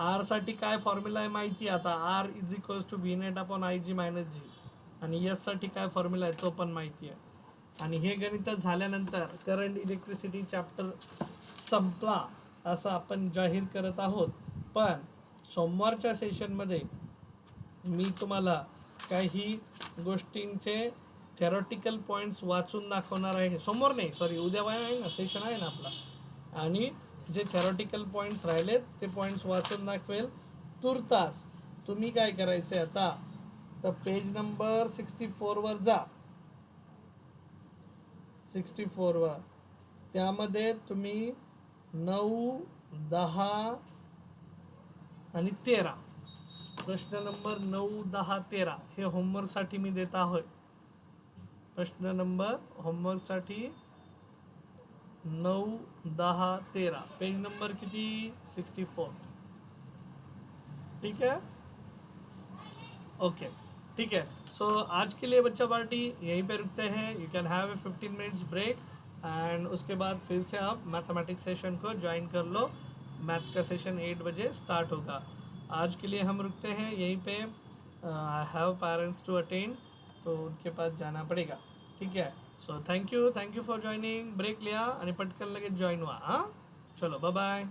R साठी काय फॉर्म्युला आहे माहिती आहे आता? R = V net upon IG minus G. आणि S साठी काय फॉर्म्युला आहे तो पण माहिती आहे. आणि हे गणित झाल्यानंतर करंट इलेक्ट्रिसिटी चॅप्टर संपला असं आपण जाहीर करत आहोत. पण सोमवारच्या सेशनमध्ये मी तुम्हाला काही गोष्टींचे थेरॉटिकल पॉईंट्स वाचून दाखवणार आहे. समोर नाही, सॉरी, उद्या आहे ना, सेशन आहे ना आपला, आणि जे थेरॉटिकल पॉईंट्स राहिलेत ते पॉईंट्स वाचून दाखवेल तुर्तास. तुम्ही काय करायचं आहे आता, तर पेज नंबर 64 जा. 64 त्यामध्ये तुम्ही 9, 10 आणि 13, प्रश्न नंबर 9, 10, 13 हे होमवर्कसाठी मी देत आहोत. प्रश्न नंबर होमवर्कसाठी 9, 10, 13, पेज नंबर किती, 64. ठीक है, ओके, ठीक है. सो आज के लिए बच्चा पार्टी यहीं पे रुकते हैं. You can have a 15 minutes break and उसके बाद फिर से आप मैथमेटिक्स सेशन को ज्वाइन कर लो. मैथ्स का सेशन 8 बजे स्टार्ट होगा. आज के लिए हम रुकते हैं यहीं पे. I have parents to attend, तो उनके पास जाना पड़ेगा. ठीक है. So thank you for joining. Break लिया आणि पटकन लगेच जॉईन व्हा. हां, चलो, बाय बाय.